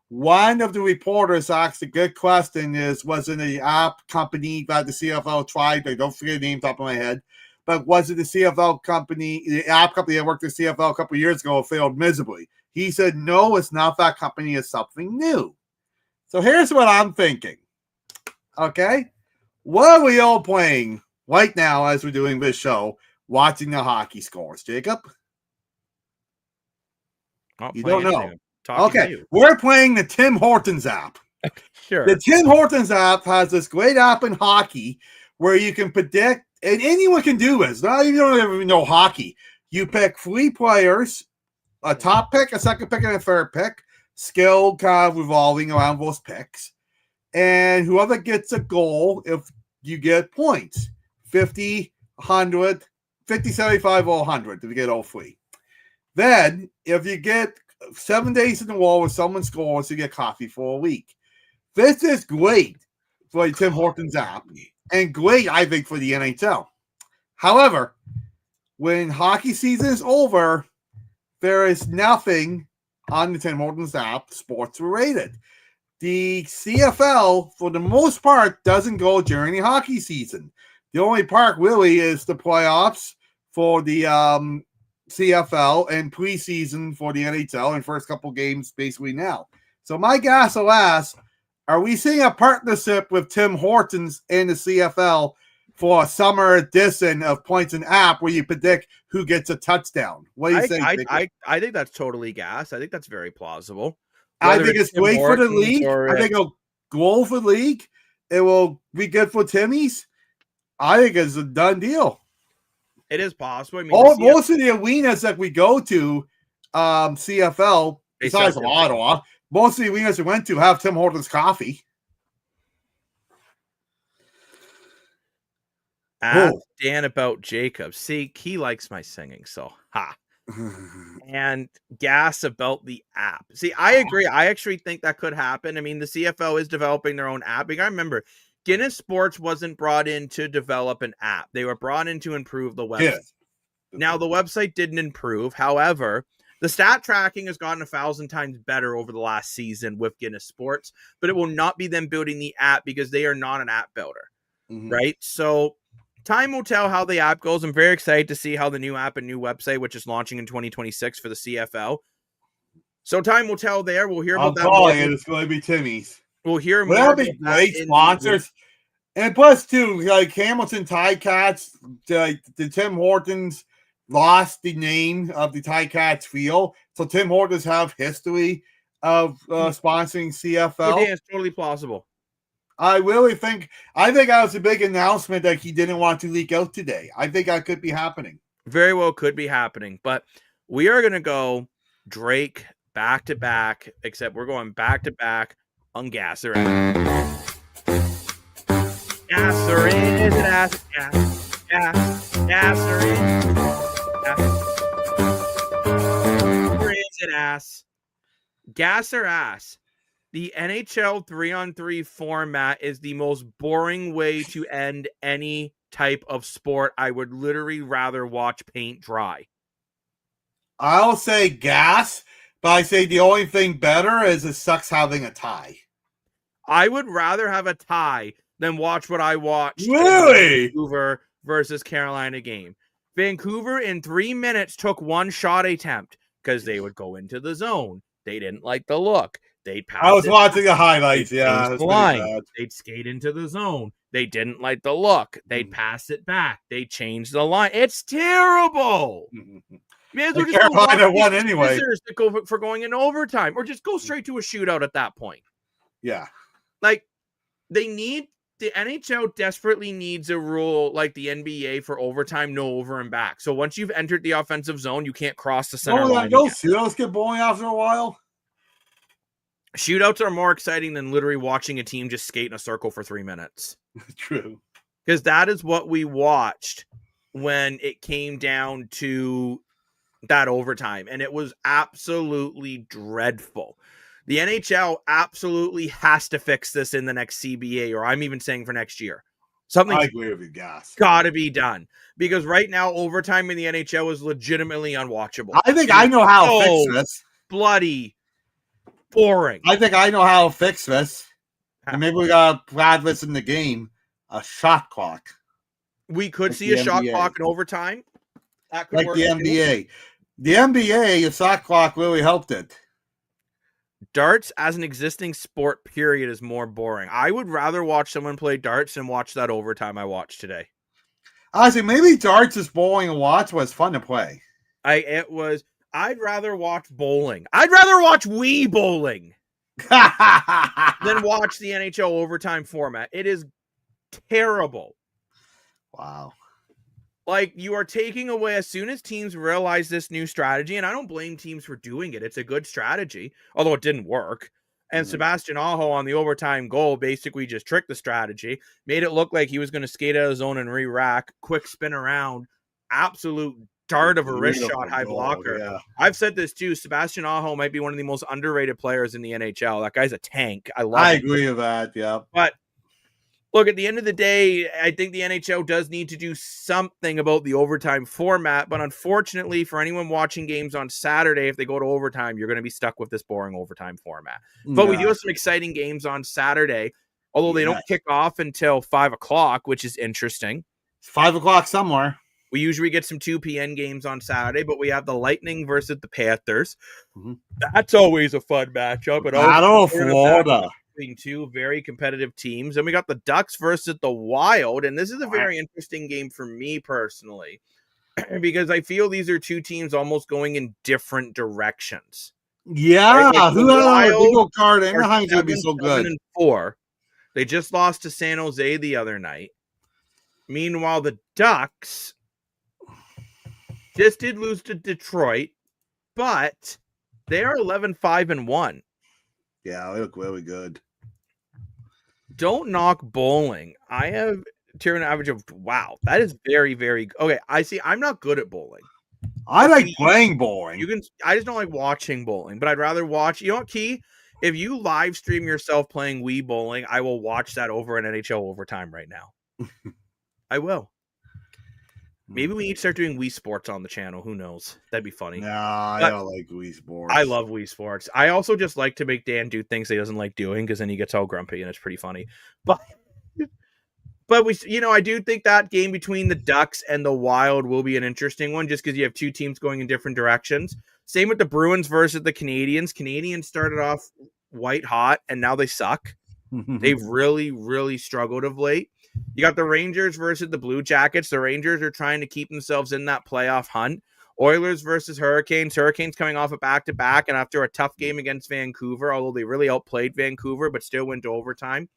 One of the reporters asked a good question was it an app company that the CFL tried? I don't forget the name top of my head. But was it the CFL company, the app company that worked at CFL a couple of years ago, failed miserably? He said, no, it's not that company. It's something new. So here's what I'm thinking. Okay? What are we all playing right now as we're doing this show, watching the hockey scores, Jacob? You don't know. Okay, we're playing the Tim Hortons app. Sure. The Tim Hortons app has this great app in hockey where you can predict, and anyone can do this. Not even you don't even know hockey. You pick 3 players, a top pick, a second pick, and a third pick, skill kind of revolving around those picks. And whoever gets a goal, if you get points, 50, 100, 50, 75, or 100 if you get all 3. Then, if you get 7 days in a row where someone scores, you get coffee for a week. This is great for the Tim Hortons app and great, I think, for the NHL. However, when hockey season is over, there is nothing on the Tim Hortons app sports related. The CFL, for the most part, doesn't go during the hockey season. The only part really is the playoffs for the CFL and preseason for the NHL and first couple games basically now. So my gas will ask, are we seeing a partnership with Tim Hortons and the CFL for a summer edition of Points and App where you predict who gets a touchdown? What do you think? I think that's totally gas. I think that's very plausible. I think it's great for the league. I think it'll go for the league. It will be good for Timmy's. I think it's a done deal. It is possible. I mean, most of the arenas that we go to, CFL, besides Ottawa, most of the arenas we went to have Tim Hortons coffee. Ask Dan about Jacob. See, he likes my singing, so ha. And gas about the app. See, I agree. I actually think that could happen. I mean, the CFL is developing their own app. I remember Guinness Sports wasn't brought in to develop an app. They were brought in to improve the website. Yeah. Now, the website didn't improve. However, the stat tracking has gotten 1,000 times better over the last season with Guinness Sports, but it will not be them building the app because they are not an app builder, right? So time will tell how the app goes. I'm very excited to see how the new app and new website, which is launching in 2026 for the CFL. So time will tell there. We'll hear about that. It's going to be Timmy's. We'll hear more. That'll be great sponsors. And plus, too, like Hamilton Ticats, the Tim Hortons lost the name of the Ticats field. So Tim Hortons have history of sponsoring CFL. Yeah, it's totally plausible. I really think that was a big announcement that he didn't want to leak out today. I think that could be happening. Very well could be happening. But we are going to go Drake back to back, except we're going back to back on Gasser. Gasser is an ass. Gasser is an ass. Gasser ass. The NHL 3-on-3 format is the most boring way to end any type of sport. I would literally rather watch paint dry. I'll say gas, but I say the only thing better is it sucks having a tie. I would rather have a tie than watch what I watched Really? in the Vancouver versus Carolina game. Vancouver in 3 minutes took one shot attempt because they would go into the zone. They didn't like the look. They'd pass. I was watching the They'd highlights. Yeah, change that's the pretty line. bad. They'd skate into the zone. They didn't like the look. They'd pass it back. They'd change the line. It's terrible. May as well just Carolina won anyway. To go for going into overtime, or just go straight to a shootout at that point. Yeah. Like, the NHL desperately needs a rule like the NBA for overtime, no over and back. So once you've entered the offensive zone, you can't cross the center line. Those shootouts get boring after a while. Shootouts are more exciting than literally watching a team just skate in a circle for 3 minutes. True. Because that is what we watched when it came down to that overtime, and it was absolutely dreadful. The NHL absolutely has to fix this in the next CBA, or I'm even saying for next year. I agree with you, Gas. Got to be done, because right now overtime in the NHL is legitimately unwatchable. I think I know how to fix this. Bloody boring. I think I know how to fix this. And maybe we got to add this in the game. A shot clock. We could see a shot clock in overtime. That could work the NBA. The NBA, a shot clock really helped it. Darts as an existing sport, period, is more boring. I would rather watch someone play darts than watch that overtime I watched today. Honestly, maybe darts is boring to watch, but it's fun to play. I'd rather watch bowling. I'd rather watch Wii bowling than watch the NHL overtime format. It is terrible. Wow. Like, you are taking away, as soon as teams realize this new strategy, and I don't blame teams for doing it. It's a good strategy, although it didn't work. And Sebastian Aho on the overtime goal basically just tricked the strategy, made it look like he was going to skate out of zone and re-rack, quick spin around, absolute dart of a wrist shot, high blocker. Yeah. I've said this too. Sebastian Aho might be one of the most underrated players in the NHL. That guy's a tank. I agree with that. Yeah. But look, at the end of the day, I think the NHL does need to do something about the overtime format. But unfortunately, for anyone watching games on Saturday, if they go to overtime, you're going to be stuck with this boring overtime format. But we do have some exciting games on Saturday, although they don't kick off until 5 o'clock, which is interesting. It's 5 o'clock somewhere. We usually get some 2 p.m. games on Saturday, but we have the Lightning versus the Panthers. That's always a fun matchup. Battle of Florida. Between two very competitive teams. And we got the Ducks versus the Wild. And this is a very interesting game for me personally, because I feel these are two teams almost going in different directions. Yeah. Right? Who had a legal card? Anaheim's going to be so good. 7-4. They just lost to San Jose the other night. Meanwhile, the Ducks just did lose to Detroit, but they are 11-5-1. Yeah, they look really good. Don't knock bowling. I have an average of, wow, that is very, very okay. I see. I'm not good at bowling. I like playing bowling. I just don't like watching bowling, but I'd rather watch. You know what, Key? If you live stream yourself playing Wii bowling, I will watch that over an NHL overtime right now. I will. Maybe we need to start doing Wii Sports on the channel. Who knows? That'd be funny. Nah, I don't like Wii Sports. I love Wii Sports. I also just like to make Dan do things he doesn't like doing, because then he gets all grumpy and it's pretty funny. But I do think that game between the Ducks and the Wild will be an interesting one, just because you have two teams going in different directions. Same with the Bruins versus the Canadiens. Canadiens started off white hot, and now they suck. They've really, really struggled of late. You got the Rangers versus the Blue Jackets. The Rangers are trying to keep themselves in that playoff hunt. Oilers versus Hurricanes. Hurricanes coming off a back-to-back, and after a tough game against Vancouver, although they really outplayed Vancouver, but still went to overtime.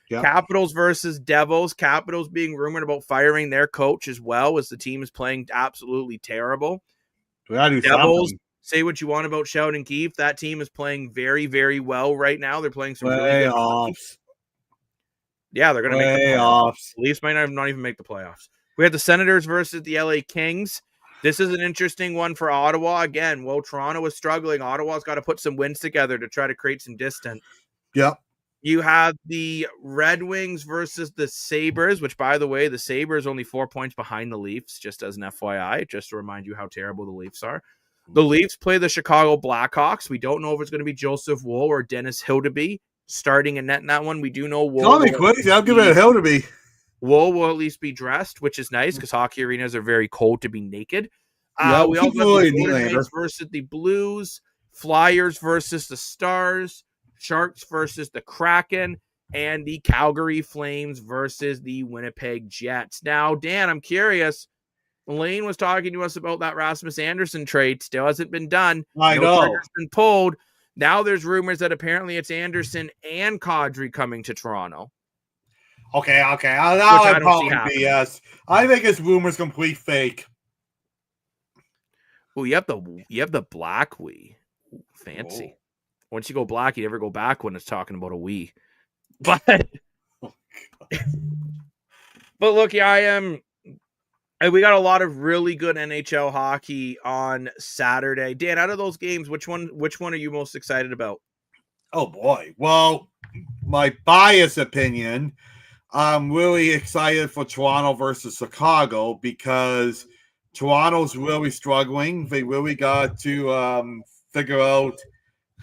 Yep. Capitals versus Devils. Capitals being rumored about firing their coach as well, as the team is playing absolutely terrible. Devils, say what you want about Sheldon Keefe. That team is playing very, very well right now. They're playing some really good games. Yeah, they're going to make the playoffs. The Leafs might not even make the playoffs. We have the Senators versus the LA Kings. This is an interesting one for Ottawa. Again, while Toronto is struggling, Ottawa's got to put some wins together to try to create some distance. Yep. You have the Red Wings versus the Sabres, which, by the way, the Sabres only 4 points behind the Leafs, just as an FYI, just to remind you how terrible the Leafs are. The Leafs play the Chicago Blackhawks. We don't know if it's going to be Joseph Woll or Dennis Hildeby starting in net in that one. We do know Call me crazy. I'll give it a hell to be. Woll will at least be dressed, which is nice because hockey arenas are very cold to be naked. Yeah, we also have the Golden Knights versus the Blues, Flyers versus the Stars, Sharks versus the Kraken, and the Calgary Flames versus the Winnipeg Jets. Now, Dan, I'm curious. Lane was talking to us about that Rasmus Andersson trade. Still hasn't been done. I know. Trigger's been pulled. Now there's rumors that apparently it's Andersson and Kadri coming to Toronto. Okay. I'll probably BS. I think it's rumors complete fake. Oh, you have the black we. Ooh, fancy. Oh. Once you go black, you never go back when it's talking about a we. But but look, we got a lot of really good NHL hockey on Saturday. Dan, out of those games, which one are you most excited about? Oh boy. Well, my biased opinion, I'm really excited for Toronto versus Chicago because Toronto's really struggling. They really got to figure out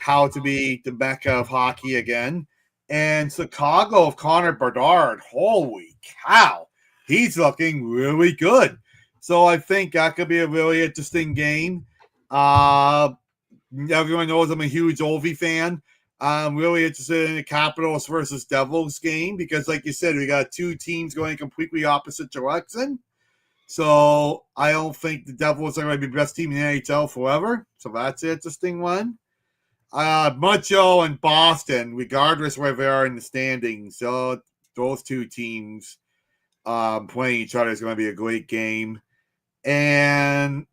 how to be the mecca of hockey again. And Chicago of Connor Bedard, holy cow, he's looking really good. So I think that could be a really interesting game. Everyone knows I'm a huge Ovi fan. I'm really interested in the Capitals versus Devils game because, like you said, we got two teams going completely opposite direction. So I don't think the Devils are going to be the best team in the NHL forever. So that's an interesting one. Montreal and Boston, regardless where they are in the standings. So those two teams playing each other is going to be a great game. And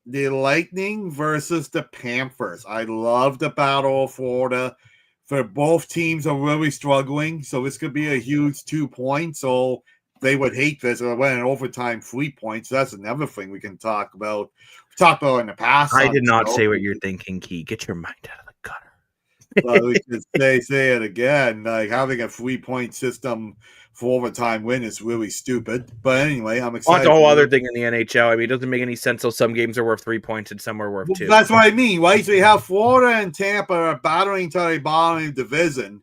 the Lightning versus the Panthers. I love the Battle of Florida. For both teams are really struggling, so this could be a huge 2 points. So they would hate this. Or went in overtime 3 points. So that's another thing we can talk about. We talked about in the past. I did not say what you're thinking, Key. Get your mind out of the gutter. But we could say it again. Like having a 3-point system for overtime win is really stupid. But anyway, I'm excited. That's a whole other thing in the NHL. I mean, it doesn't make any sense. So some games are worth 3 points and some are worth 2. That's what I mean, right? So you have Florida and Tampa are battling to the bottom of the division.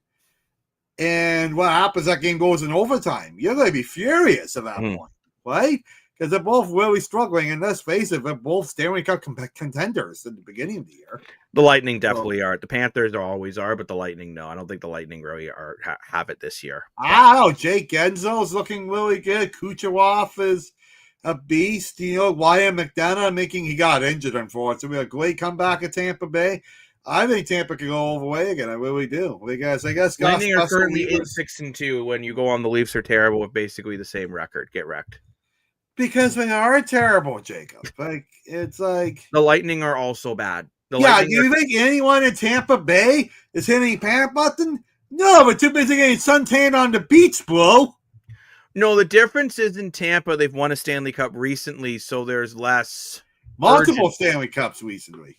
And what happens? That game goes in overtime. You're going to be furious at that point, right? Because they're both really struggling. And let's face it, they're both Stanley Cup contenders at the beginning of the year. The Lightning definitely are. The Panthers always are, but the Lightning, no. I don't think the Lightning really have it this year. I don't know. Jake Genzo's looking really good. Kucherov is a beast. You know, Wyatt McDonough he got injured, unfortunately. A great comeback at Tampa Bay. I think Tampa can go all the way again. I really do. I guess Lightning are currently 6-2 when you go on the Leafs are terrible with basically the same record. Get wrecked. Because they are terrible, Jacob. Like it's like the Lightning are also bad. Do you think anyone in Tampa Bay is hitting panic button? No, but too busy getting suntan on the beach, bro. No, the difference is in Tampa, they've won a Stanley Cup recently, so there's less multiple urgency. Stanley Cups recently.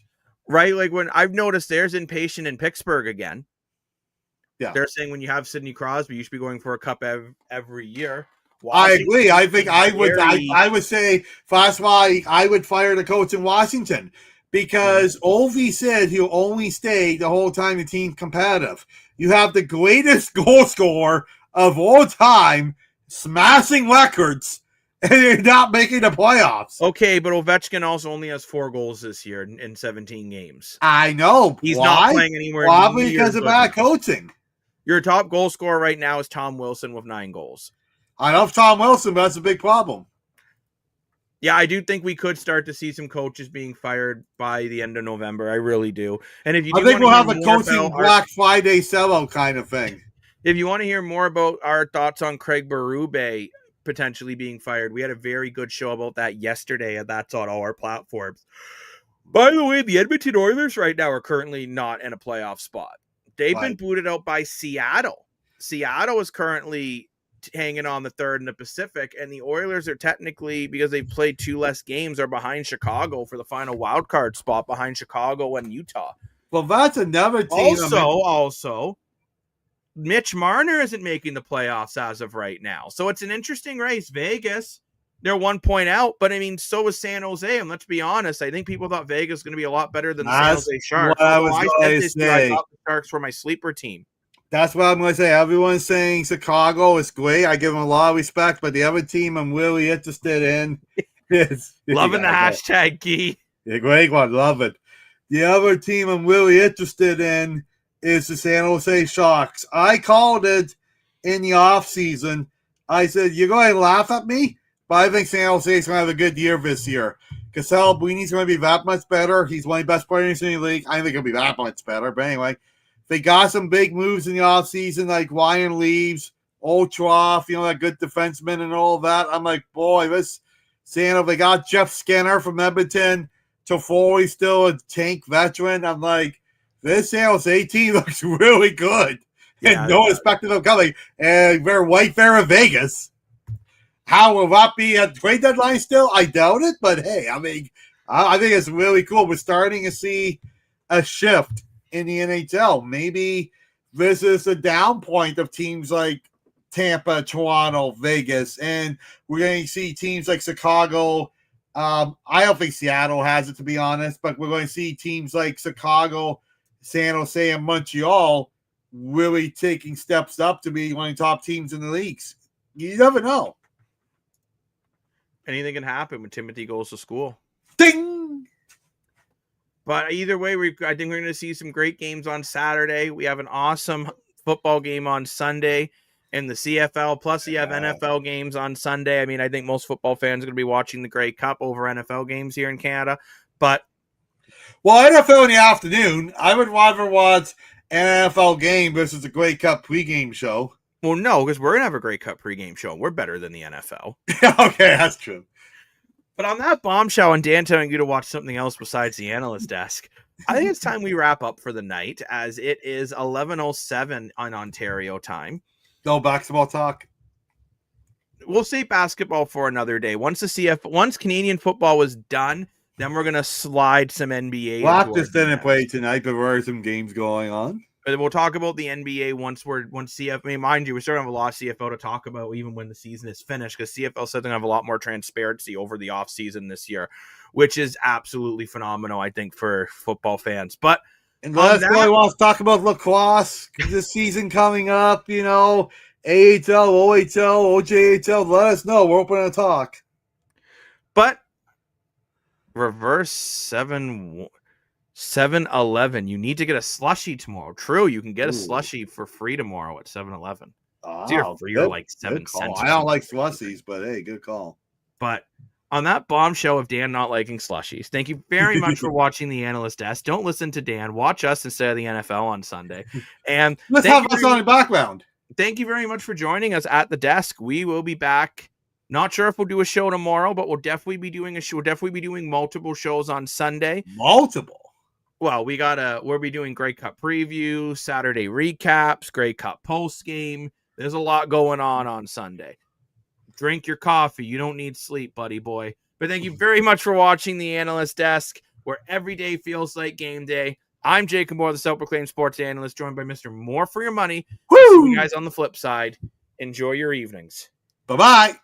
Right? Like when I've noticed there's impatient in Pittsburgh again. Yeah. They're saying when you have Sidney Crosby, you should be going for a cup every year. Washington, I agree. I think I would say that's why I would fire the coach in Washington. Because Ovi said he'll only stay the whole time the team's competitive. You have the greatest goal scorer of all time smashing records, and you're not making the playoffs. Okay, but Ovechkin also only has 4 goals this year in 17 games. I know. He's not playing anywhere. Probably because of bad coaching. Your top goal scorer right now is Tom Wilson with 9 goals. I love Tom Wilson, but that's a big problem. Yeah, I do think we could start to see some coaches being fired by the end of November. I really do. And if you, I think we'll have a coaching Black Friday sellout kind of thing. If you want to hear more about our thoughts on Craig Berube potentially being fired, we had a very good show about that yesterday, and that's on all our platforms. By the way, the Edmonton Oilers right now are currently not in a playoff spot. They've been booted out by Seattle. Seattle is currently hanging on the 3rd in the Pacific, and the Oilers are technically, because they've played 2 less games, are behind Chicago for the final wild card spot behind Chicago and Utah. Well, that's another team. Also, Mitch Marner isn't making the playoffs as of right now. So it's an interesting race. Vegas, they're 1 point out, but I mean, so is San Jose. And let's be honest, I think people thought Vegas was going to be a lot better than the San That's Jose what Sharks. I Although was I going said to this year, I say. thought the Sharks were my sleeper team. That's what I'm going to say. Everyone's saying Chicago is great. I give them a lot of respect, but the other team I'm really interested in is Loving the hashtag, Gee. Yeah, great one. Love it. The other team I'm really interested in is the San Jose Sharks. I called it in the offseason. I said, you're going to laugh at me, but I think San Jose is going to have a good year this year. Cassell Buini's going to be that much better. He's one of the best players in the league. I think he'll be that much better. But anyway, they got some big moves in the offseason, like Ryan Leaves, Oltroff, that good defenseman and all that. I'm like, boy, this San, they got Jeff Skinner from Edmonton. Toffoli's still a tank veteran. I'm like, this San Jose team looks really good. Yeah, and no expected them coming. And they're right there in Vegas. How will that be at trade deadline still? I doubt it, but hey, I mean, I think it's really cool. We're starting to see a shift in the NHL. Maybe this is a down point of teams like Tampa, Toronto, Vegas, and we're going to see teams like Chicago. I don't think Seattle has it, to be honest, but we're going to see teams like Chicago, San Jose, and Montreal really taking steps up to be one of the top teams in the leagues. You never know. Anything can happen when Timothy goes to school. Ding! But either way, I think we're going to see some great games on Saturday. We have an awesome football game on Sunday in the CFL. Plus, you have NFL games on Sunday. I mean, I think most football fans are going to be watching the Grey Cup over NFL games here in Canada. But NFL in the afternoon, I would rather watch an NFL game versus a Grey Cup pregame show. Well, no, because we're going to have a Grey Cup pregame show. We're better than the NFL. Okay, that's true. But on that bombshell and Dan telling you to watch something else besides the Analyst Desk, I think it's time we wrap up for the night, as it is 11:07 on Ontario time. No basketball talk. We'll save basketball for another day. Once Canadian football was done, then we're gonna slide some NBA. Raptors didn't play tonight, but there are some games going on. We'll talk about the NBA once CFL. I mean, mind you, we still have a lot of CFL to talk about even when the season is finished, because CFL said they're gonna have a lot more transparency over the off season this year, which is absolutely phenomenal, I think, for football fans. But unless anyone wants to talk about lacrosse, this season coming up, AHL, OHL, OJHL, let us know. We're open to talk. But reverse 7-Eleven. You need to get a slushie tomorrow. True, you can get a slushie for free tomorrow at 7-Eleven. Oh, it's either free or like 7 cents. I don't like slushies, but hey, good call. But on that bombshell of Dan not liking slushies, thank you very much for watching the Analyst Desk. Don't listen to Dan. Watch us instead of the NFL on Sunday. And let's have us on the background. Thank you very much for joining us at the desk. We will be back. Not sure if we'll do a show tomorrow, but we'll definitely be doing a show. We'll definitely be doing multiple shows on Sunday. Multiple. Well, we'll be doing Grey Cup preview, Saturday recaps, Grey Cup post game. There's a lot going on Sunday. Drink your coffee. You don't need sleep, buddy boy. But thank you very much for watching the Analyst Desk, where every day feels like game day. I'm Jacob Moore, the self-proclaimed sports analyst, joined by Mr. More for Your Money. Woo! See you guys on the flip side. Enjoy your evenings. Bye-bye.